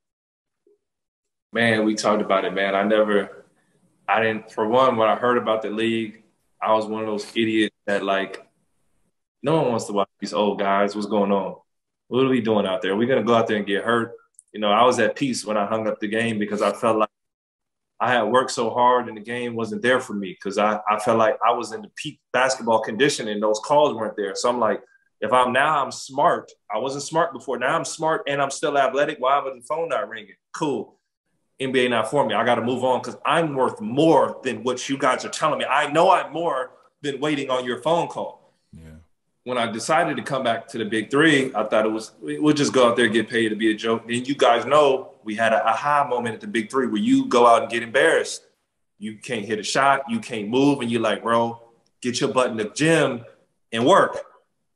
Man, we talked about it, man. I didn't, for one, when I heard about the league, I was one of those idiots that like, no one wants to watch these old guys. What's going on? What are we doing out there? We're going to go out there and get hurt. You know, I was at peace when I hung up the game because I felt like I had worked so hard and the game wasn't there for me because I felt like I was in the peak basketball condition and those calls weren't there. So I'm like, if I'm smart. I wasn't smart before. Now I'm smart and I'm still athletic. Why was the phone not ringing? Cool. NBA not for me. I got to move on because I'm worth more than what you guys are telling me. I know I'm more than waiting on your phone call. Yeah. When I decided to come back to the Big Three, I thought we'll just go out there and get paid to be a joke. And you guys know we had an aha moment at the Big Three where you go out and get embarrassed. You can't hit a shot. You can't move. And you're like, bro, get your butt in the gym and work.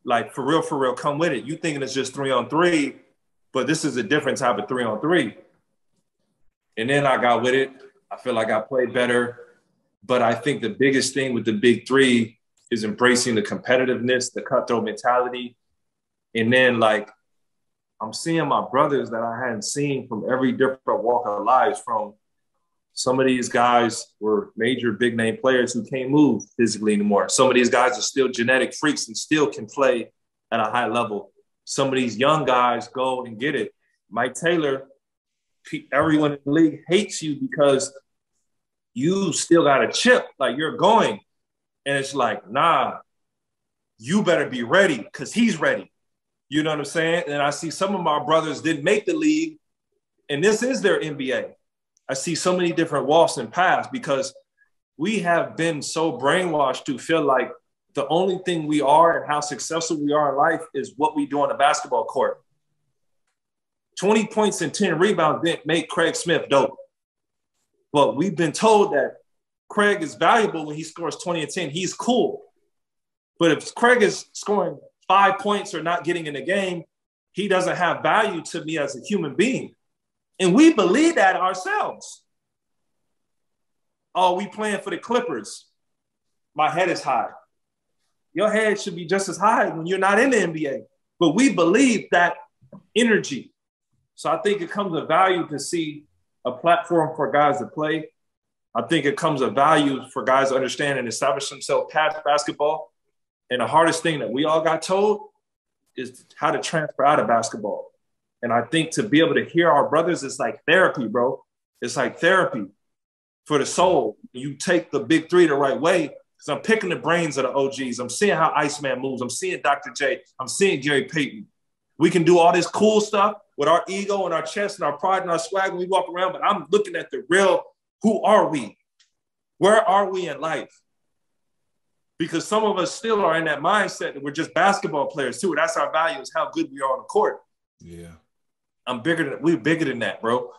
Like, for real, come with it. You thinking it's just 3-on-3, but this is a different type of 3-on-3. And then I got with it. I feel like I played better. But I think the biggest thing with the Big Three is embracing the competitiveness, the cutthroat mentality. And then, like, I'm seeing my brothers that I hadn't seen from every different walk of lives. From some of these guys were major big-name players who can't move physically anymore. Some of these guys are still genetic freaks and still can play at a high level. Some of these young guys go and get it. Mike Taylor, everyone in the league hates you because you still got a chip, like you're going. And it's like, nah, you better be ready because he's ready. You know what I'm saying? And I see some of my brothers didn't make the league, and this is their NBA. I see so many different walks and paths because we have been so brainwashed to feel like the only thing we are and how successful we are in life is what we do on the basketball court. 20 points and 10 rebounds didn't make Craig Smith dope. But we've been told that Craig is valuable when he scores 20 and 10. He's cool. But if Craig is scoring 5 points or not getting in the game, he doesn't have value to me as a human being. And we believe that ourselves. Oh, we playing for the Clippers. My head is high. Your head should be just as high when you're not in the NBA. But we believe that energy. So I think it comes of value to see a platform for guys to play. I think it comes of value for guys to understand and establish themselves past basketball. And the hardest thing that we all got told is how to transfer out of basketball. And I think to be able to hear our brothers is like therapy, bro. It's like therapy for the soul. You take the Big Three the right way because I'm picking the brains of the OGs. I'm seeing how Iceman moves. I'm seeing Dr. J. I'm seeing Gary Payton. We can do all this cool stuff with our ego and our chest and our pride and our swag when we walk around, but I'm looking at the real, who are we? Where are we in life? Because some of us still are in that mindset that we're just basketball players too. That's our value, is how good we are on the court. Yeah. We're bigger than that, bro.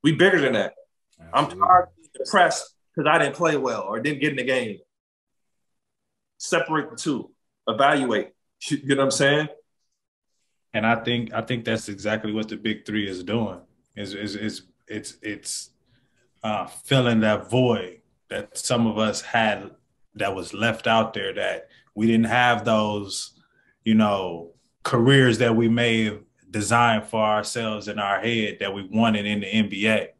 We bigger than that. Absolutely. I'm tired of being depressed because I didn't play well or didn't get in the game. Separate the two. Evaluate. You know what I'm saying? And I think that's exactly what the Big Three is doing. It's filling that void that some of us had that was left out there, that we didn't have those, you know, careers that we may have designed for ourselves in our head that we wanted in the NBA,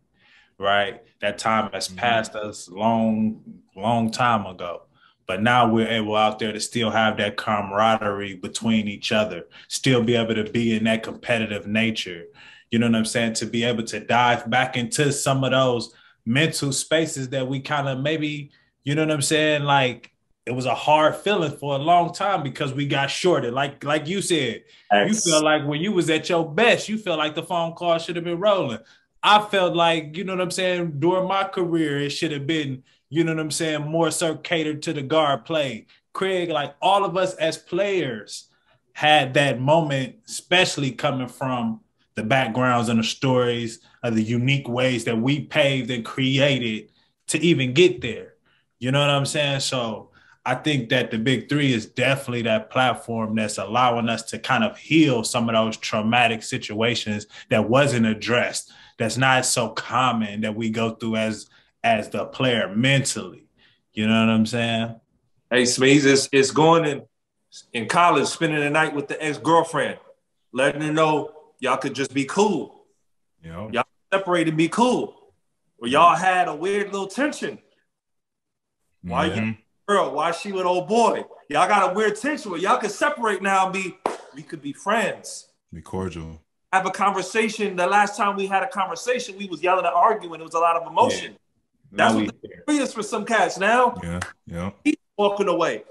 right? That time has passed us long time ago. But now we're able out there to still have that camaraderie between each other, still be able to be in that competitive nature. You know what I'm saying? To be able to dive back into some of those mental spaces that we kind of maybe, you know what I'm saying? Like, it was a hard feeling for a long time because we got shorted. Like you said, you feel like when you was at your best, you felt like the phone call should have been rolling. I felt like, you know what I'm saying, during my career, it should have been, you know what I'm saying, more so catered to the guard play. Craig, like all of us as players had that moment, especially coming from the backgrounds and the stories of the unique ways that we paved and created to even get there. You know what I'm saying? So I think that the Big Three is definitely that platform that's allowing us to kind of heal some of those traumatic situations that wasn't addressed, that's not so common that we go through as the player mentally. You know what I'm saying? Hey, Smeeze, it's going in college, spending the night with the ex-girlfriend, letting her know y'all could just be cool. Y'all separate and be cool. Or y'all had a weird little tension. Why you girl? Why she with old boy? Y'all got a weird tension where y'all could separate now and we could be friends. Be cordial. Have a conversation. The last time we had a conversation, we was yelling and arguing. It was a lot of emotion. That's what the is for some cats now. Yeah. He's walking away.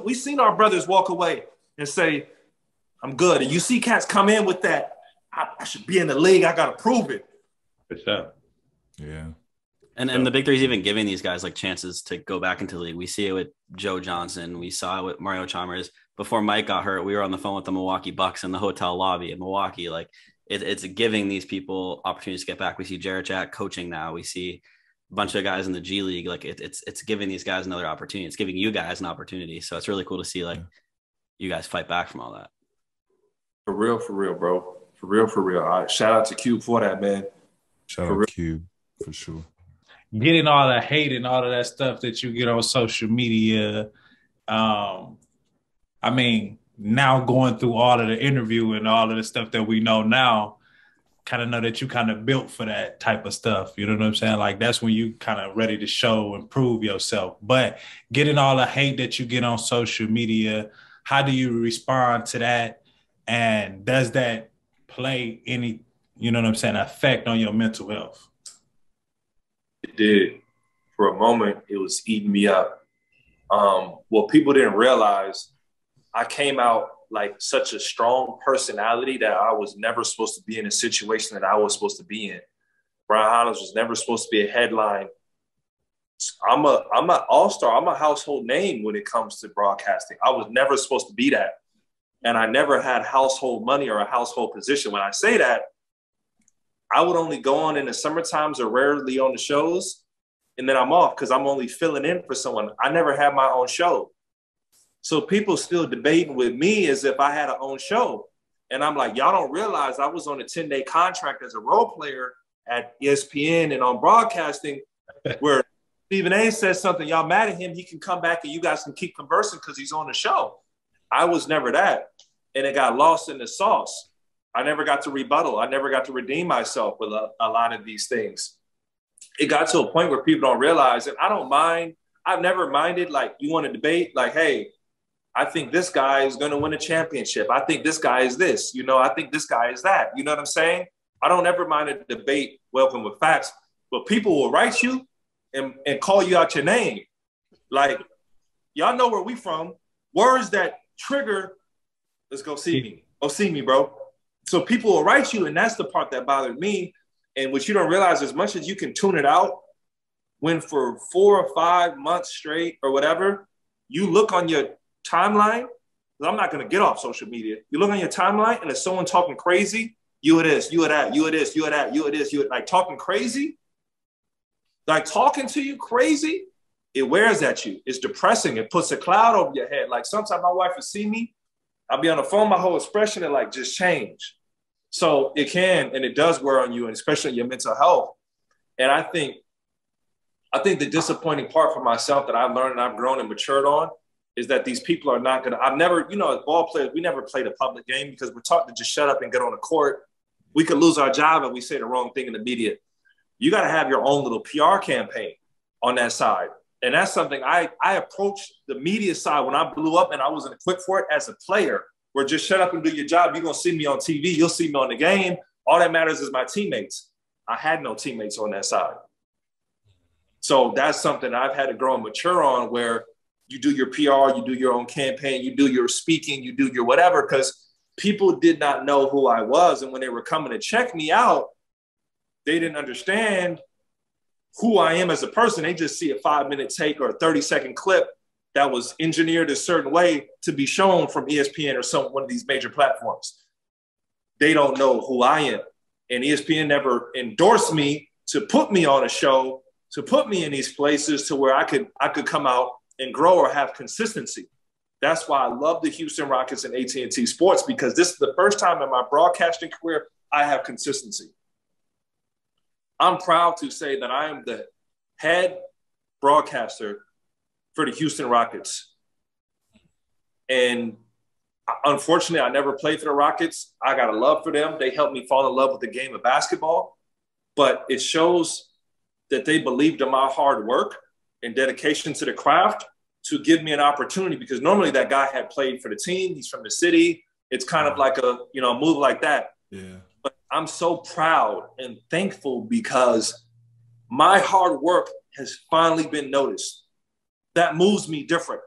We seen our brothers walk away and say, I'm good. And you see cats come in with that, I should be in the league. I got to prove it. For sure. Yeah. And the Big Three is even giving these guys like chances to go back into the league. We see it with Joe Johnson. We saw it with Mario Chalmers. Before Mike got hurt, we were on the phone with the Milwaukee Bucks in the hotel lobby in Milwaukee. Like it's giving these people opportunities to get back. We see Jarrett Jack coaching now. We see a bunch of guys in the G League. Like it's giving these guys another opportunity. It's giving you guys an opportunity. So it's really cool to see like you guys fight back from all that. For real, bro. For real. All right. Shout out to Cube for that, man. Shout out to Cube for sure. Getting all the hate and all of that stuff that you get on social media. I mean, now going through all of the interview and all of the stuff that we know now, kind of know that you kind of built for that type of stuff. You know what I'm saying? Like that's when you kind of ready to show and prove yourself. But getting all the hate that you get on social media, how do you respond to that? And does that play any, you know what I'm saying, effect on your mental health? It did. For a moment, it was eating me up. What people didn't realize, I came out like such a strong personality that I was never supposed to be in a situation that I was supposed to be in. Ryan Hollins was never supposed to be a headline. I'm an all-star. I'm a household name when it comes to broadcasting. I was never supposed to be that. And I never had household money or a household position. When I say that, I would only go on in the summer times or rarely on the shows. And then I'm off because I'm only filling in for someone. I never had my own show. So people still debating with me as if I had an own show. And I'm like, y'all don't realize I was on a 10-day contract as a role player at ESPN and on broadcasting where Stephen A says something, y'all mad at him, he can come back and you guys can keep conversing because he's on the show. I was never that. And it got lost in the sauce. I never got to rebuttal. I never got to redeem myself with a lot of these things. It got to a point where people don't realize, and I don't mind. I've never minded, like, you want to debate, like, hey, I think this guy is going to win a championship. I think this guy is this. You know, I think this guy is that. You know what I'm saying? I don't ever mind a debate, welcome with facts. But people will write you and call you out your name. Like, y'all know where we from. Words that trigger, let's go see me. Go see me, bro. So people will write you, and that's the part that bothered me. And what you don't realize, as much as you can tune it out, when for 4 or 5 months straight or whatever, you look on your timeline, because I'm not going to get off social media. You look on your timeline, and if someone talking crazy, you are this, you are that, you are this, you are that, you are this, you are like talking crazy, like talking to you crazy, it wears at you. It's depressing. It puts a cloud over your head. Like sometimes my wife will see me, I'll be on the phone, my whole expression will like just change. So it can, and it does wear on you, and especially your mental health. And I think the disappointing part for myself that I've learned and I've grown and matured on is that these people are not going to, I've never, you know, as ball players, we never played a public game because we're taught to just shut up and get on the court. We could lose our job if we say the wrong thing in the media. You got to have your own little PR campaign on that side. And that's something I approached the media side when I blew up and I wasn't equipped for it as a player, where just shut up and do your job. You're going to see me on TV. You'll see me on the game. All that matters is my teammates. I had no teammates on that side. So that's something I've had to grow and mature on, where you do your PR, you do your own campaign, you do your speaking, you do your whatever, because people did not know who I was. And when they were coming to check me out, they didn't understand who I am as a person. They just see a 5-minute take or a 30-second clip that was engineered a certain way to be shown from ESPN or one of these major platforms. They don't know who I am. And ESPN never endorsed me to put me on a show, to put me in these places to where I could come out and grow or have consistency. That's why I love the Houston Rockets and AT&T Sports, because this is the first time in my broadcasting career I have consistency. I'm proud to say that I am the head broadcaster for the Houston Rockets. And unfortunately, I never played for the Rockets. I got a love for them. They helped me fall in love with the game of basketball. But it shows that they believed in my hard work and dedication to the craft to give me an opportunity, because normally that guy had played for the team. He's from the city. It's kind of like a move like that. Yeah. But I'm so proud and thankful because my hard work has finally been noticed. That moves me different.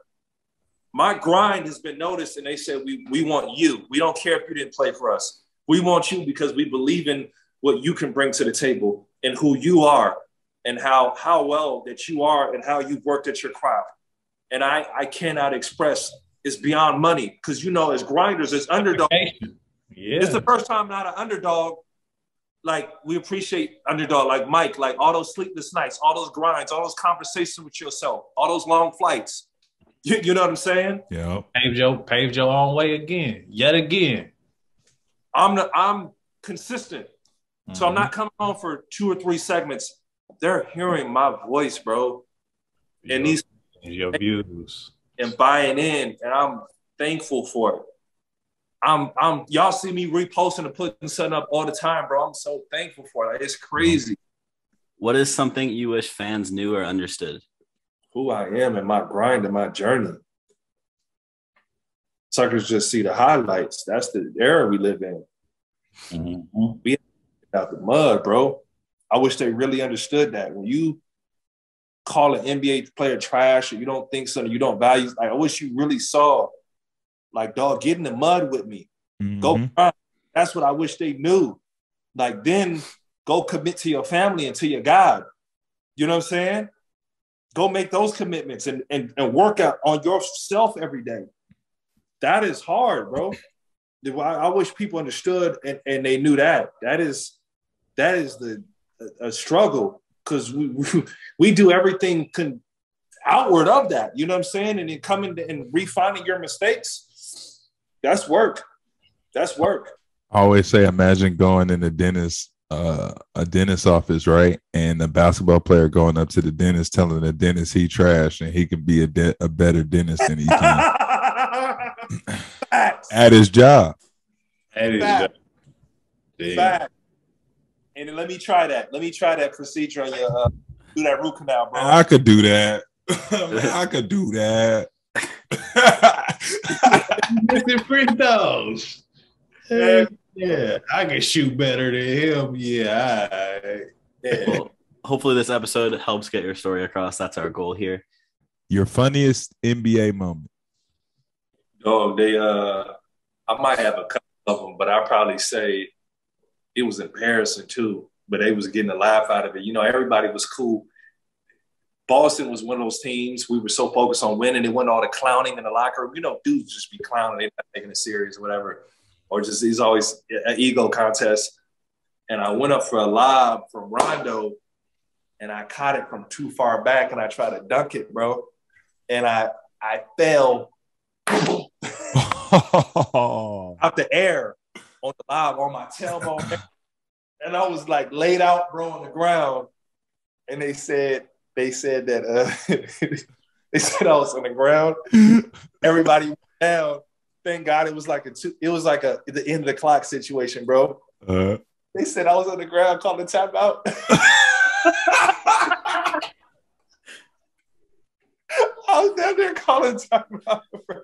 My grind has been noticed, and they said, we want you. We don't care if you didn't play for us. We want you because we believe in what you can bring to the table and who you are and how well that you are and how you've worked at your craft. And I cannot express, it's beyond money, because, as grinders, as underdogs, it's the first time not an underdog. Like, we appreciate underdog, like Mike, like all those sleepless nights, all those grinds, all those conversations with yourself, all those long flights. You know what I'm saying? Yeah. Paved your own way again, yet again. I'm consistent. Mm-hmm. So I'm not coming on for 2 or 3 segments. They're hearing my voice, bro. And your views. And buying in. And I'm thankful for it. Y'all see me reposting and putting something up all the time, bro. I'm so thankful for it. It's crazy. What is something you wish fans knew or understood? Who I am and my grind and my journey. Suckers just see the highlights. That's the era we live in. Mm-hmm. We out the mud, bro. I wish they really understood that. When you call an NBA player trash or you don't think something, you don't value, I wish you really saw, like, dog, get in the mud with me. Mm-hmm. Go grind. That's what I wish they knew. Like, then go commit to your family and to your God. You know what I'm saying? Go make those commitments and work out on yourself every day. That is hard, bro. I wish people understood and they knew that. That is a struggle, because we do everything outward of that. You know what I'm saying? And then coming and refining your mistakes, that's work. That's work. I always say, imagine going in a dentist office, right? And a basketball player going up to the dentist telling the dentist he trash and he can be a better dentist than he can at his job. Fact. And let me try that. Let me try that procedure on your do that root canal, bro. I could do that. I could do that. Mr. free throws. Yeah, I can shoot better than him. Yeah. Well, hopefully this episode helps get your story across. That's our goal here. Your funniest NBA moment? Oh, I might have a couple of them, but I'll probably say it was embarrassing too. But they was getting a laugh out of it. Everybody was cool. Boston was one of those teams. We were so focused on winning. It wasn't all the clowning in the locker room. Dudes just be clowning. They're not taking it serious or whatever. Or just, he's always an ego contest. And I went up for a lob from Rondo, and I caught it from too far back, and I tried to dunk it, bro. And I fell out the air on the lob on my tailbone. And I was like laid out, bro, on the ground. And they said that they said I was on the ground. Everybody went down. Thank God it was like the end of the clock situation, bro. They said I was on the ground calling timeout. I was down there calling timeout, bro.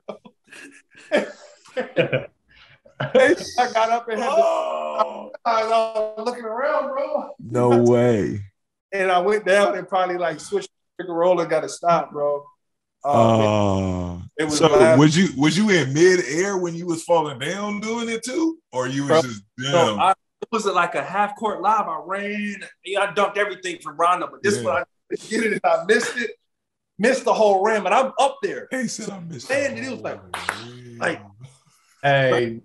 I got up and had I was looking around, bro. No way. and I went down and probably like switched the roller, got to stop, bro. It was so was you in mid-air when you was falling down doing it too? Or you was just it was like a half court live. I ran, I dunked everything from Rondo, but this one I get it and I missed the whole rim, and I'm up there. He said I missed it. And it was like hey,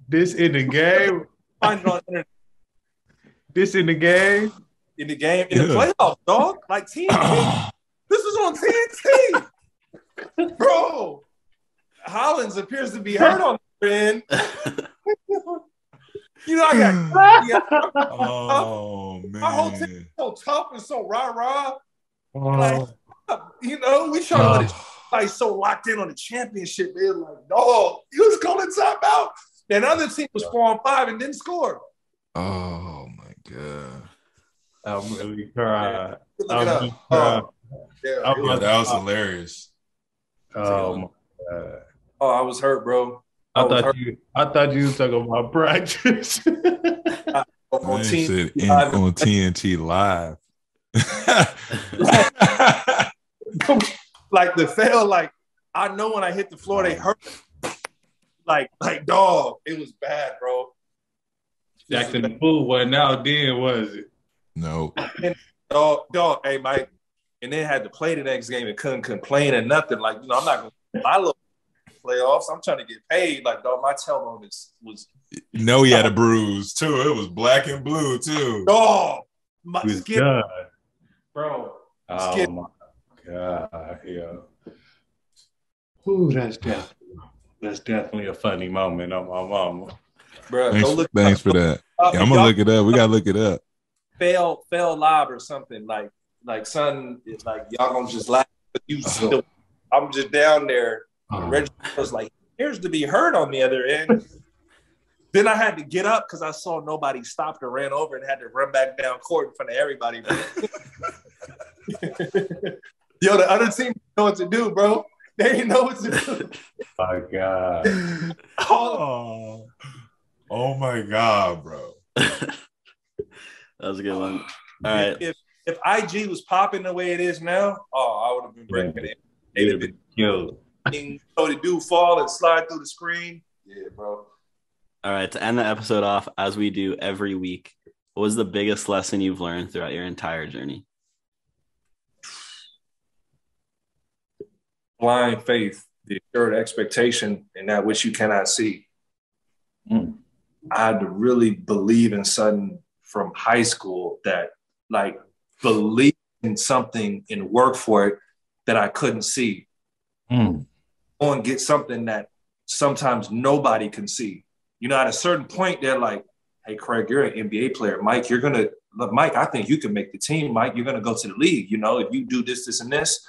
this in the game. This in the game. In the playoffs, dog. Like TNT. This is on TNT. Bro, Hollins appears to be hurt on the end. You know, I got man. My whole team is so tough and so rah-rah. Like, you know, we trying to let it like so locked in on the championship. They're like, dog, he was calling timeout. And the other team was 4-on-5 and didn't score. Oh my God. I'm really crying. That was hilarious. Oh my God. Oh, I was hurt, bro. I thought you was talking about practice. on TNT Live. Like the fail, like I know when I hit the floor, they hurt. Like dog, it was bad, bro. Jackson the Fool wasn't out then, was it? No. Dog, hey Mike, and then had to play the next game and couldn't complain or nothing. Like, you know, I'm not gonna I look playoffs. I'm trying to get paid. Like, dog, my tailbone was. No, he had a bruise too. It was black and blue too. Dog, my skin, God. bro. Oh Skin. my God, yeah. Ooh, that's definitely a funny moment on my mama. Bro, thanks for that. I'm gonna look it up. We gotta look it up. Fail live or something like son. Like y'all gonna just laugh, but you still. I'm just down there. Reggie was like, "Here's to be heard on the other end." Then I had to get up because I saw nobody stopped or ran over and had to run back down court in front of everybody. Yo, the other team didn't know what to do, bro. They didn't know what to do. My God. Oh my God, bro. That was a good one. All right. If IG was popping the way it is now, I would have been breaking it. They would have been killed. So the dude fall and slide through the screen. Yeah, bro. All right. To end the episode off, as we do every week, what was the biggest lesson you've learned throughout your entire journey? Blind faith, the assured expectation in that which you cannot see. I had to really believe in something from high school that, like, believe in something and work for it that I couldn't see. Go and get something that sometimes nobody can see. You know, at a certain point, they're like, "Hey, Craig, you're an NBA player. Mike, Mike, I think you can make the team. Mike, you're gonna go to the league. You know, if you do this, this, and this."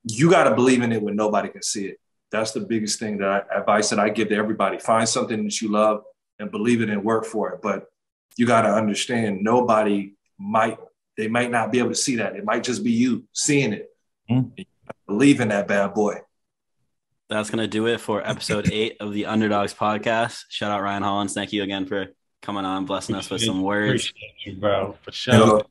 You got to believe in it when nobody can see it. That's the biggest thing advice that I give to everybody. Find something that you love and believe it and work for it. But you got to understand they might not be able to see that. It might just be you seeing it. Believe in that bad boy. That's going to do it for episode 8 of the Underdogs Podcast. Shout out Ryan Hollins. Thank you again for coming on, blessing us with some words. Appreciate you, bro. For sure.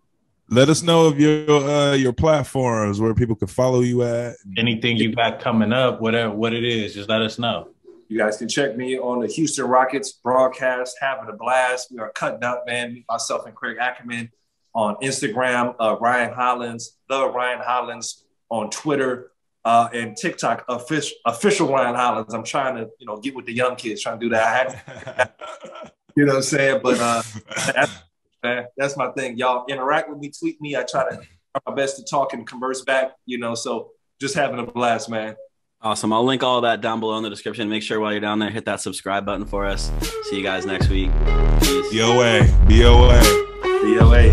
Let us know of your platforms where people can follow you at. Anything you got coming up, whatever what it is, just let us know. You guys can check me on the Houston Rockets broadcast, having a blast. We are cutting up, man. Myself and Craig Ackerman on Instagram, Ryan Hollins, the Ryan Hollins on Twitter and TikTok, official Ryan Hollins. I'm trying to, get with the young kids, trying to do that. You know what I'm saying? But that's my thing. Y'all interact with me, tweet me. I try to try my best to talk and converse back, so just having a blast, man. Awesome. I'll link all that down below in the description. Make sure while you're down there, hit that subscribe button for us. See you guys next week. Peace. BOA. BOA. BOA.